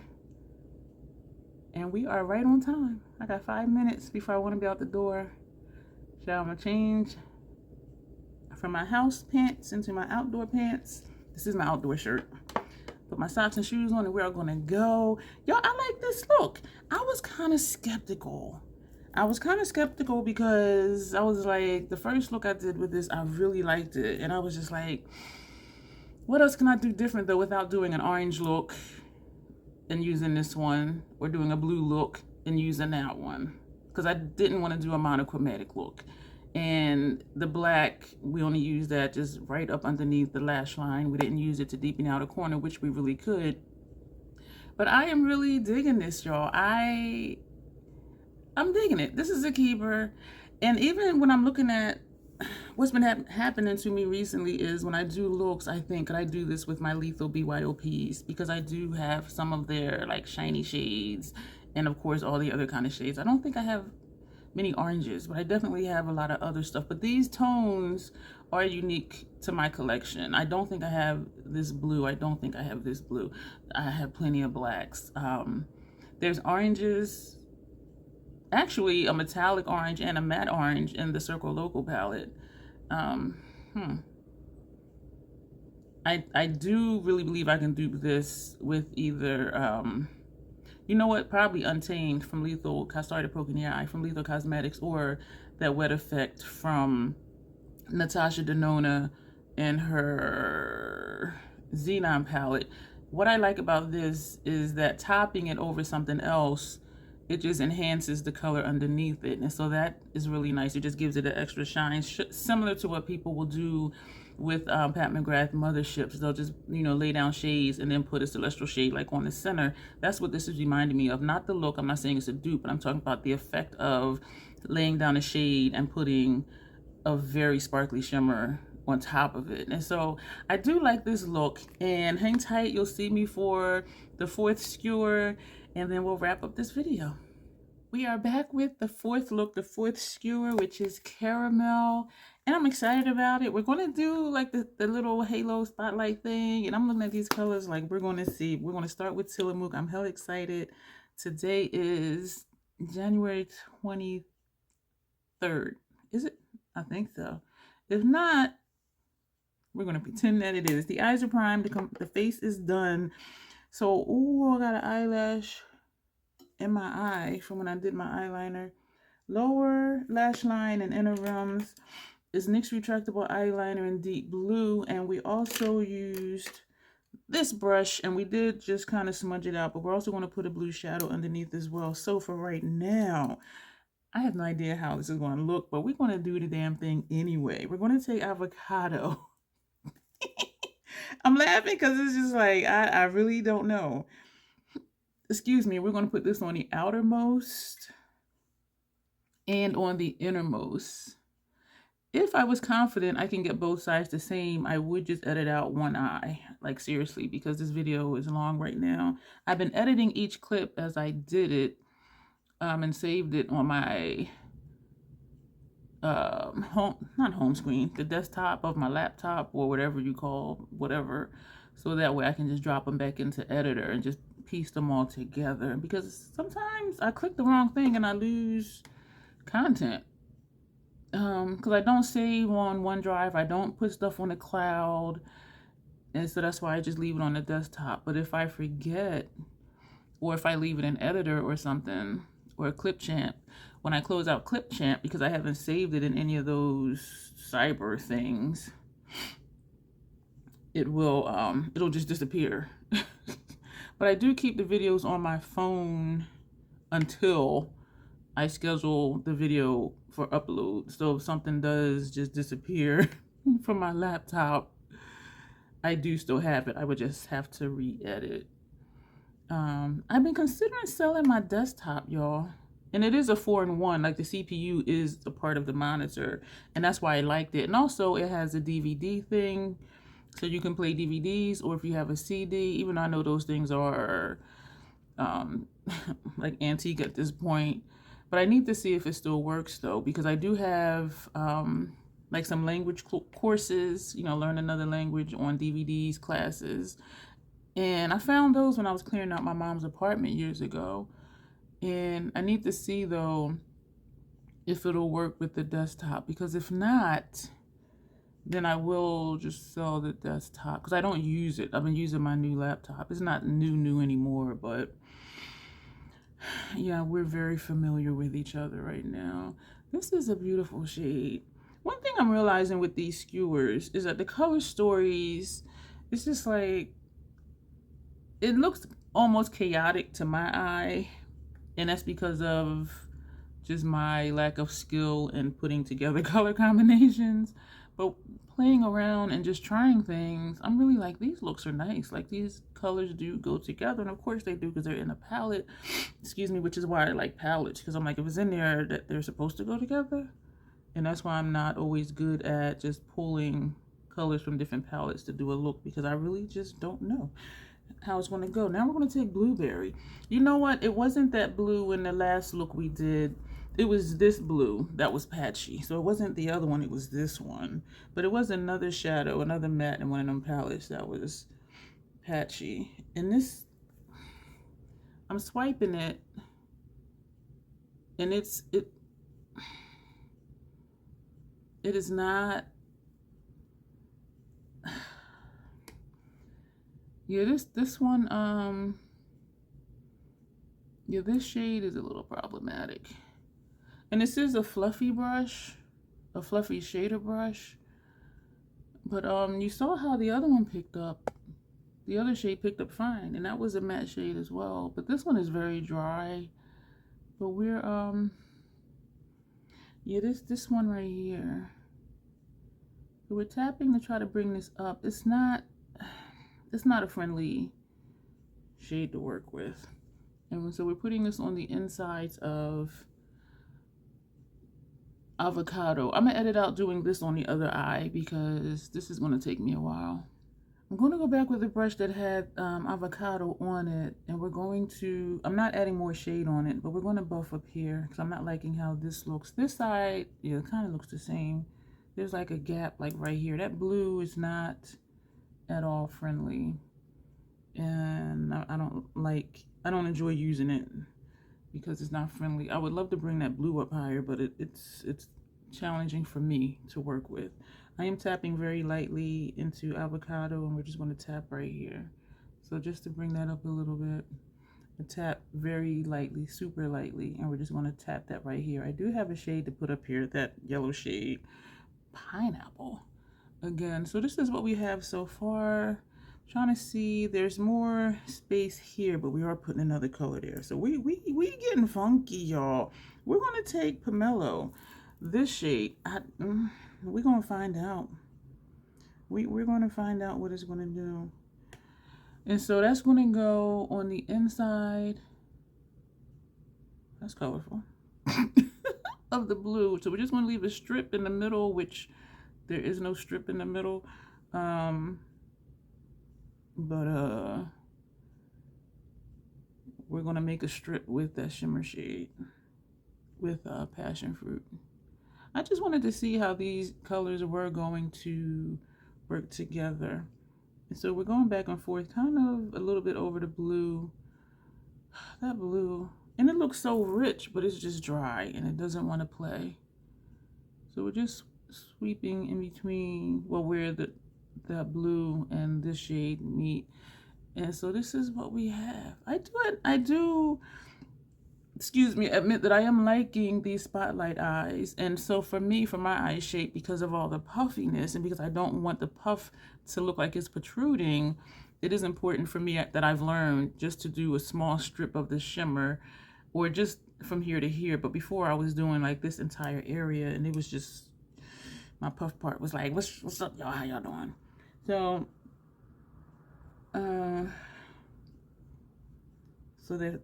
Speaker 1: And we are right on time. I got 5 minutes before I want to be out the door. So I'm going to change from my house pants into my outdoor pants. This is my outdoor shirt. Put my socks and shoes on and we are gonna go. Y'all, I like this look. I was kind of skeptical. Because I was like, the first look I did with this, I really liked it. And I was just like, what else can I do different though without doing an orange look and using this one, or doing a blue look and using that one? Because I didn't want to do a monochromatic look. And the black, we only use that just right up underneath the lash line. We didn't use it to deepen out a corner, which we really could. But I am really digging this, y'all. I'm digging it. This is a keeper. And even when I'm looking at what's been happening to me recently is when I do looks, I think, could I do this with my lethal BYOPs? Because I do have some of their like shiny shades and of course all the other kind of shades. I don't think I have many oranges, but I definitely have a lot of other stuff. But these tones are unique to my collection. I don't think I have this blue. I don't think I have this blue. I have plenty of blacks. There's oranges, actually a metallic orange and a matte orange in the Circle Local palette. I do really believe I can dupe this with either, you know what, probably Untamed from Lethal, I started poking the eye, from Lethal Cosmetics, or that Wet Effect from Natasha Denona and her Xenon palette. What I like about this is that topping it over something else, it just enhances the color underneath it. And so that is really nice. It just gives it an extra shine, similar to what people will do with Pat McGrath motherships. They'll just, you know, lay down shades and then put a celestial shade like on the center. That's what this is reminding me of. Not the look. I'm not saying it's a dupe, but I'm talking about the effect of laying down a shade and putting a very sparkly shimmer on top of it. And so I do like this look, and hang tight. You'll see me for the fourth skewer, and then we'll wrap up this video. We are back with the fourth look, the fourth skewer, which is caramel, and I'm excited about it. We're going to do like the little halo spotlight thing, and I'm looking at these colors like we're going to see. We're going to start with Tillamook. I'm hell excited. Today is January 23rd. Is it? I think so. If not, we're going to pretend that it is. The eyes are primed. The face is done. So, ooh, I got an eyelash in my eye from when I did my eyeliner. Lower lash line and inner rims is NYX retractable eyeliner in deep blue, and we also used this brush, and we did just kind of smudge it out, but we're also going to put a blue shadow underneath as well. So for right now, I have no idea how this is going to look, but we're going to do the damn thing anyway. We're going to take avocado. I'm laughing because it's just like I really don't know. Excuse me, we're going to put this on the outermost and on the innermost. If I was confident I can get both sides the same, I would just edit out one eye. Like seriously, because this video is long right now. I've been editing each clip as I did it, and saved it on my not home screen, the desktop of my laptop, or whatever you call whatever, so that way I can just drop them back into editor and just piece them all together, because sometimes I click the wrong thing and I lose content, because I don't save on OneDrive, I don't put stuff on the cloud, and so that's why I just leave it on the desktop. But if I forget, or if I leave it in editor or something, or Clipchamp, when I close out Clipchamp, because I haven't saved it in any of those cyber things, it will it'll just disappear. But I do keep the videos on my phone until I schedule the video for upload. So if something does just disappear from my laptop, I do still have it. I would just have to re-edit. I've been considering selling my desktop, y'all. And it is a 4-in-1, like the CPU is a part of the monitor, and that's why I liked it. And also it has a DVD thing, so you can play DVDs, or if you have a CD, even though I know those things are like antique at this point. But I need to see if it still works though, because I do have like some language courses, you know, learn another language on DVDs, classes. And I found those when I was clearing out my mom's apartment years ago. And I need to see though if it'll work with the desktop, because if not, then I will just sell the desktop, because I don't use it. I've been using my new laptop. It's not new anymore, but yeah, we're very familiar with each other right now. This is a beautiful shade. One thing I'm realizing with these skewers is that the color stories, it's just like, it looks almost chaotic to my eye, and that's because of just my lack of skill in putting together color combinations. But playing around and just trying things, I'm really like, these looks are nice. Like, these colors do go together, and of course they do, because they're in a palette. Excuse me, which is why I like palettes, because I'm like, if it's in there that they're supposed to go together, And that's why I'm not always good at just pulling colors from different palettes to do a look, because I really just don't know how it's going to go. Now we're going to take blueberry. You know what? It wasn't that blue in the last look we did. It was this blue that was patchy. So it wasn't the other one. It was this one. But it was another shadow, another matte in one of them palettes that was patchy. And this, I'm swiping it, and it is not. Yeah, this one, yeah, this shade is a little problematic. And this is a fluffy brush, a fluffy shader brush. But you saw how the other one picked up. The other shade picked up fine, and that was a matte shade as well. But this one is very dry. But we're yeah, this one right here. So we're tapping to try to bring this up. It's not a friendly shade to work with. And so we're putting this on the insides of Avocado. I'm gonna edit out doing this on the other eye because this is gonna take me a while. I'm going to go back with a brush that had Avocado on it, and we're going to, I'm not adding more shade on it, but we're going to buff up here because I'm not liking how this looks. This side, yeah, it kind of looks the same. There's like a gap like right here. That blue is not at all friendly, and I don't enjoy using it because it's not friendly. I would love to bring that blue up higher, but it's challenging for me to work with. I am tapping very lightly into Avocado, and we're just going to tap right here. So just to bring that up a little bit, I tap very lightly, super lightly, and we're just going to tap that right here. I do have a shade to put up here, that yellow shade, Pineapple. Again, so this is what we have so far. I'm trying to see, there's more space here, but we are putting another color there. So we getting funky, y'all. We're going to take Pomelo. This shade, we're going to find out. We're going to find out what it's going to do. And so that's going to go on the inside. That's colorful. Of the blue. So we're just going to leave a strip in the middle, which there is no strip in the middle. We're going to make a strip with that shimmer shade with Passion Fruit. I just wanted to see how these colors were going to work together. And so we're going back and forth, kind of a little bit over the blue. That blue. And it looks so rich, but it's just dry and it doesn't want to play. So we're just sweeping in between, well, where that blue and this shade meet. And so this is what we have. I do excuse me, admit that I am liking these spotlight eyes. And so for me, for my eye shape, because of all the puffiness and because I don't want the puff to look like it's protruding, it is important for me that I've learned just to do a small strip of the shimmer or just from here to here. But before I was doing like this entire area, and it was just, my puff part was like, what's up, y'all? How y'all doing? So,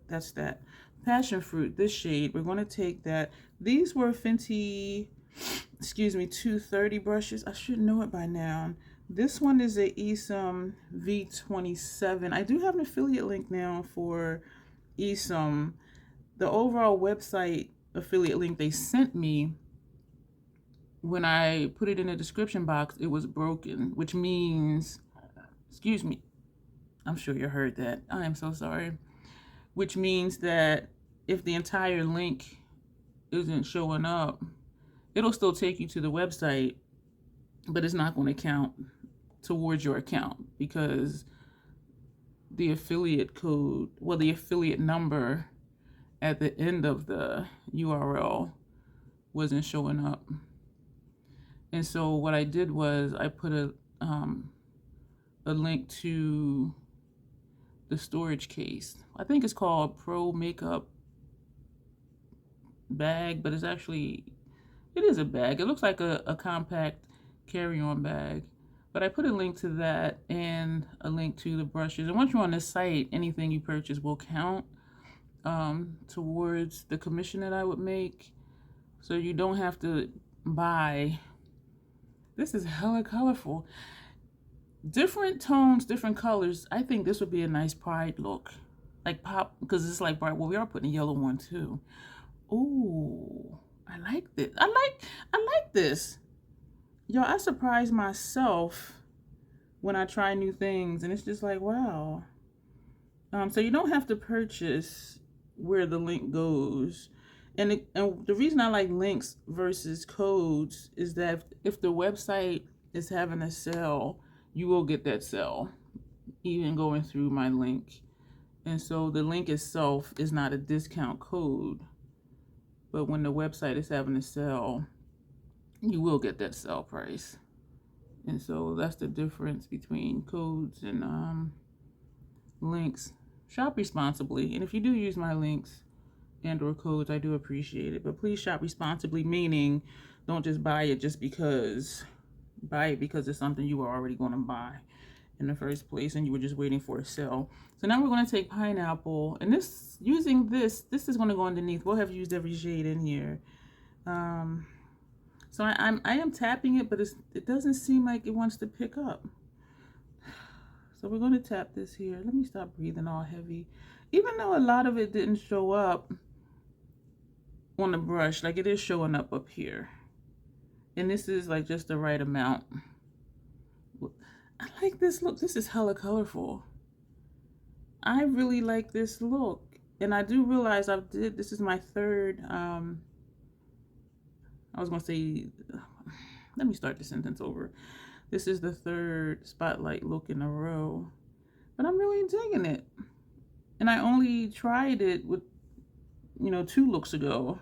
Speaker 1: that's that. Passion Fruit, this shade, we're going to take that. These were Fenty, 230 brushes. I should know it by now. This one is a Esom V27. I do have an affiliate link now for Esom. The overall website affiliate link they sent me, when I put it in the description box, it was broken, which means, excuse me, I'm sure you heard that. I am so sorry. Which means that if the entire link isn't showing up, it'll still take you to the website, but it's not going to count towards your account because the affiliate code, well, the affiliate number at the end of the URL wasn't showing up. And so what I did was I put a link to the storage case. I think it's called Pro Makeup Bag, but it's actually, it is a bag. It looks like a compact carry-on bag. But I put a link to that and a link to the brushes. And once you're on the site, anything you purchase will count towards the commission that I would make. So you don't have to buy. This is hella colorful. Different tones, different colors. I think this would be a nice pride look. Like pop, because it's like bright. Well, we are putting a yellow one too. Ooh, I like this. I like this. Yo, I surprise myself when I try new things, and it's just like, wow. So you don't have to purchase where the link goes. And the reason I like links versus codes is that if the website is having a sale, you will get that sale, even going through my link. And so the link itself is not a discount code, but when the website is having a sale, you will get that sale price. And so that's the difference between codes and links. Shop responsibly. And if you do use my links and or codes, I do appreciate it. But please shop responsibly, meaning don't just buy it just because. Buy it because it's something you were already going to buy in the first place and you were just waiting for a sale. So now we're going to take pineapple, and using this is going to go underneath. We'll have used every shade in here. So I am tapping it, but it doesn't seem like it wants to pick up. So we're going to tap this here. Let me stop breathing all heavy. Even though a lot of it didn't show up on the brush, like it is showing up here. And this is like just the right amount. I like this look. This is hella colorful. I really like this look. And I do realize this is my third, I was going to say, let me start the sentence over. This is the third spotlight look in a row. But I'm really digging it. And I only tried it with, 2 looks ago.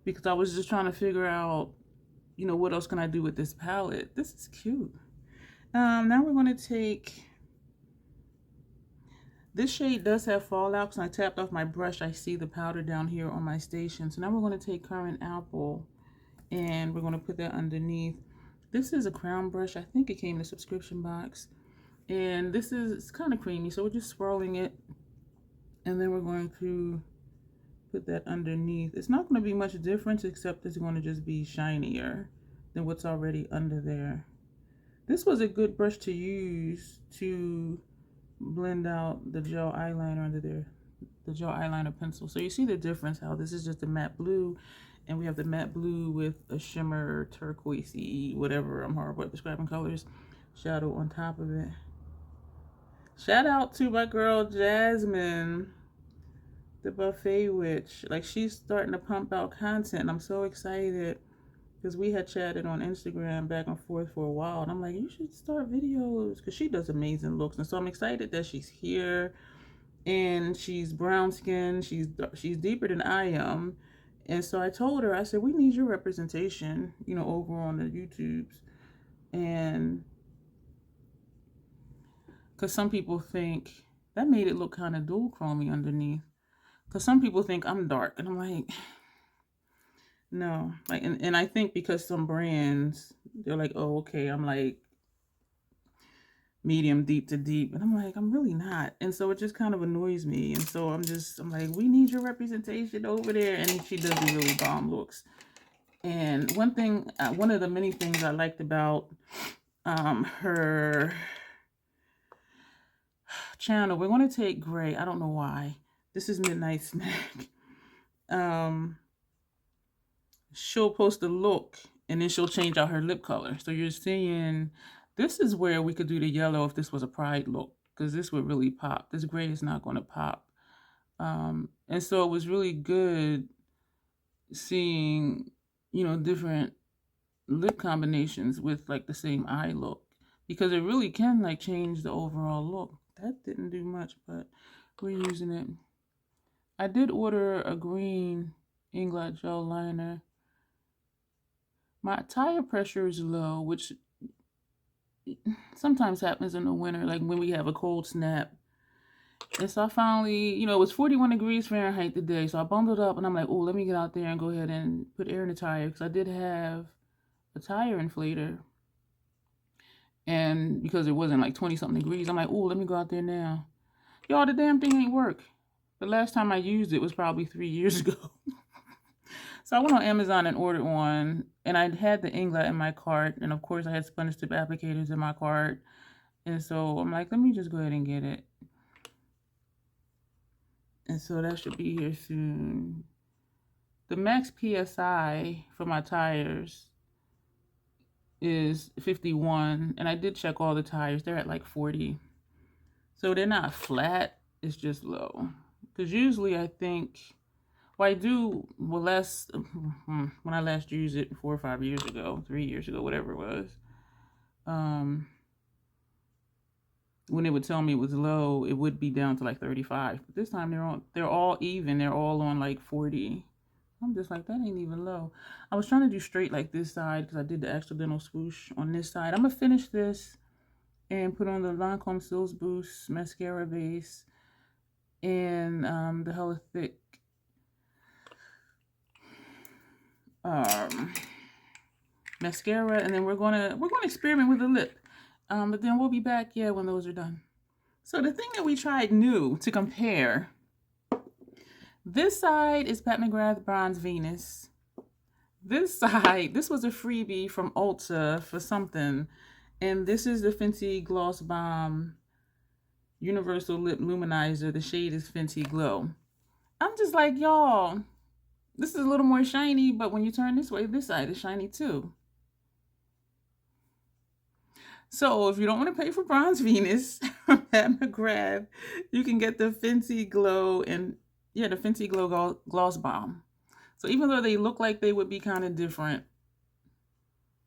Speaker 1: Because I was just trying to figure out, what else can I do with this palette? This is cute. Now we're going to take, this shade does have fallout, because I tapped off my brush. I see the powder down here on my station. So now we're going to take Currant Apple, and we're going to put that underneath. This is a crown brush. I think it came in the subscription box. And it's kind of creamy, so we're just swirling it. And then we're going to put that underneath. It's not going to be much difference, except it's going to just be shinier than what's already under there. This was a good brush to use to blend out the gel eyeliner under there, the gel eyeliner pencil. So you see the difference, how this is just a matte blue, and we have the matte blue with a shimmer turquoisey, whatever, I'm horrible at describing colors, shadow on top of it. Shout out to my girl Jasmine, the buffet witch. Like, she's starting to pump out content. I'm so excited because we had chatted on Instagram back and forth for a while, and I'm like, you should start videos, because she does amazing looks. And so I'm excited that she's here, and she's brown skinned, she's deeper than I am. And so I told her, I said, we need your representation, over on the YouTubes. And because some people think that made it look kind of dual chromy underneath. Because some people think I'm dark, and I'm like, no. Like, and I think because some brands, they're like, oh, okay, I'm like medium deep to deep, and I'm like, I'm really not. And so it just kind of annoys me. And so I'm like, we need your representation over there. And she does the really bomb looks. And one of the many things I liked about her channel, we're going to take gray. I don't know why. This is Midnight Snack. She'll post a look, and then she'll change out her lip color. So you're seeing, this is where we could do the yellow if this was a pride look, because this would really pop. This gray is not going to pop. And so it was really good seeing, different lip combinations with like the same eye look, because it really can like change the overall look. That didn't do much, but we're using it. I did order a green Inglot gel liner. My tire pressure is low, which sometimes happens in the winter, like when we have a cold snap. And so I finally, it was 41 degrees Fahrenheit today, so I bundled up, and I'm like, oh, let me get out there and go ahead and put air in the tire, because I did have a tire inflator. And because it wasn't like 20-something degrees, I'm like, oh, let me go out there now. Y'all, the damn thing ain't work. The last time I used it was probably 3 years ago. So I went on Amazon and ordered one, and I had the Ingla in my cart, and of course I had sponge tip applicators in my cart, and so I'm like, let me just go ahead and get it. And so that should be here soon. The max PSI for my tires is 51, and I did check all the tires. They're at like 40. So they're not flat, it's just low. Because usually I think, well, I do, well, when I last used it 4 or 5 years ago, 3 years ago, whatever it was, when it would tell me it was low, it would be down to like 35. But this time they're all even. They're all on like 40. I'm just like, that ain't even low. I was trying to do straight like this side because I did the accidental swoosh on this side. I'm going to finish this and put on the Lancome Sills Boost mascara base and the Hella Thick mascara, and then we're gonna experiment with the lip. But then we'll be back, when those are done. So the thing that we tried new to compare, this side is Pat McGrath Bronze Venus. This side, this was a freebie from Ulta for something. And this is the Fenty Gloss Bomb Universal Lip Luminizer. The shade is Fenty Glow. I'm just like, y'all, this is a little more shiny, but when you turn this way, this side is shiny too. So if you don't want to pay for Bronze Venus from Pat McGrath, you can get the Fenty Glow and the Fenty Glow Gloss Bomb. So even though they look like they would be kind of different,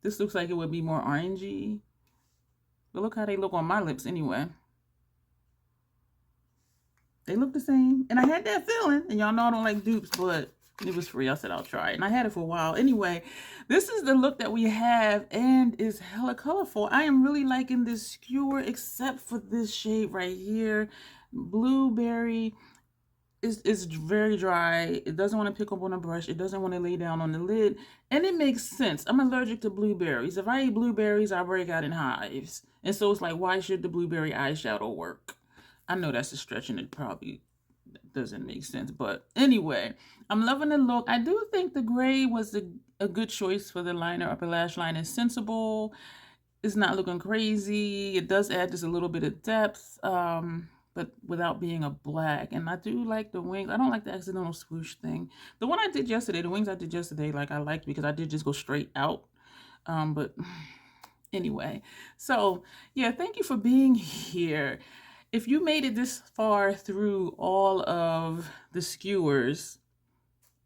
Speaker 1: this looks like it would be more orangey. But look how they look on my lips anyway. They look the same. And I had that feeling, and y'all know I don't like dupes, but it was free. I said I'll try it. And I had it for a while. Anyway, this is the look that we have, and it's hella colorful. I am really liking this Skewer, except for this shade right here. Blueberry is very dry. It doesn't want to pick up on a brush. It doesn't want to lay down on the lid. And it makes sense. I'm allergic to blueberries. If I eat blueberries, I break out in hives. And so it's like, why should the blueberry eyeshadow work? I know that's a stretch, and it probably doesn't make sense, but anyway, I'm loving the look. I do think the gray was a good choice for the liner. Upper lash line is sensible. It's not looking crazy. It does add just a little bit of depth, but without being a black. And I do like the wings. I don't like the accidental swoosh thing. The one I did yesterday, the wings I did yesterday, like I liked because I did just go straight out. But anyway, so yeah, thank you for being here. If you made it this far through all of the skewers,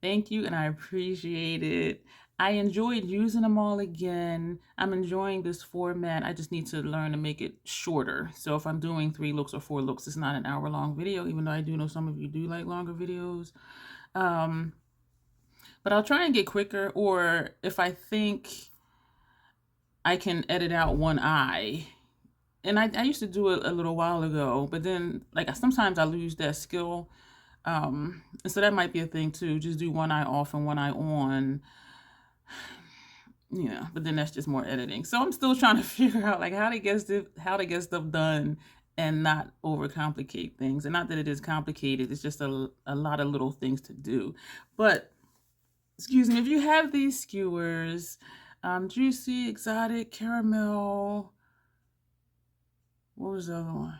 Speaker 1: thank you, and I appreciate it. I enjoyed using them all again. I'm enjoying this format. I just need to learn to make it shorter. So if I'm doing 3 looks or 4 looks, it's not an hour-long video, even though I do know some of you do like longer videos. But I'll try and get quicker, or if I think I can edit out one eye. And I used to do it a little while ago, but then like sometimes I lose that skill. And so that might be a thing too. Just do one eye off and one eye on. Yeah, but then that's just more editing. So I'm still trying to figure out like how to get stuff done and not overcomplicate things. And not that it is complicated, it's just a lot of little things to do. But excuse me, if you have these skewers, juicy, exotic, caramel. What was the other one?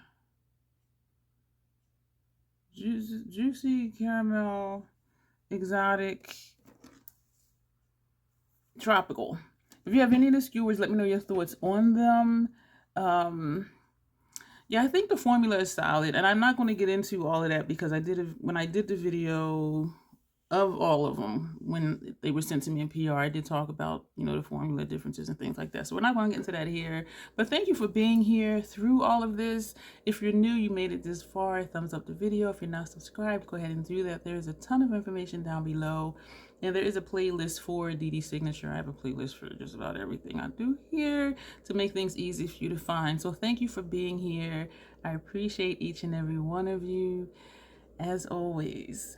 Speaker 1: Juicy, caramel, exotic, tropical. If you have any of the skewers, let me know your thoughts on them. Yeah, I think the formula is solid, and I'm not going to get into all of that because when I did the video of all of them, when they were sent to me in PR, I did talk about, the formula differences and things like that. So we're not going to get into that here. But thank you for being here through all of this. If you're new, you made it this far, thumbs up the video. If you're not subscribed, go ahead and do that. There's a ton of information down below. And there is a playlist for Dede Signature. I have a playlist for just about everything I do here to make things easy for you to find. So thank you for being here. I appreciate each and every one of you. As always,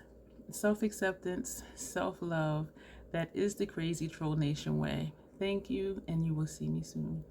Speaker 1: self-acceptance, self-love, that is the Crazy Troll Nation way. Thank you, and you will see me soon.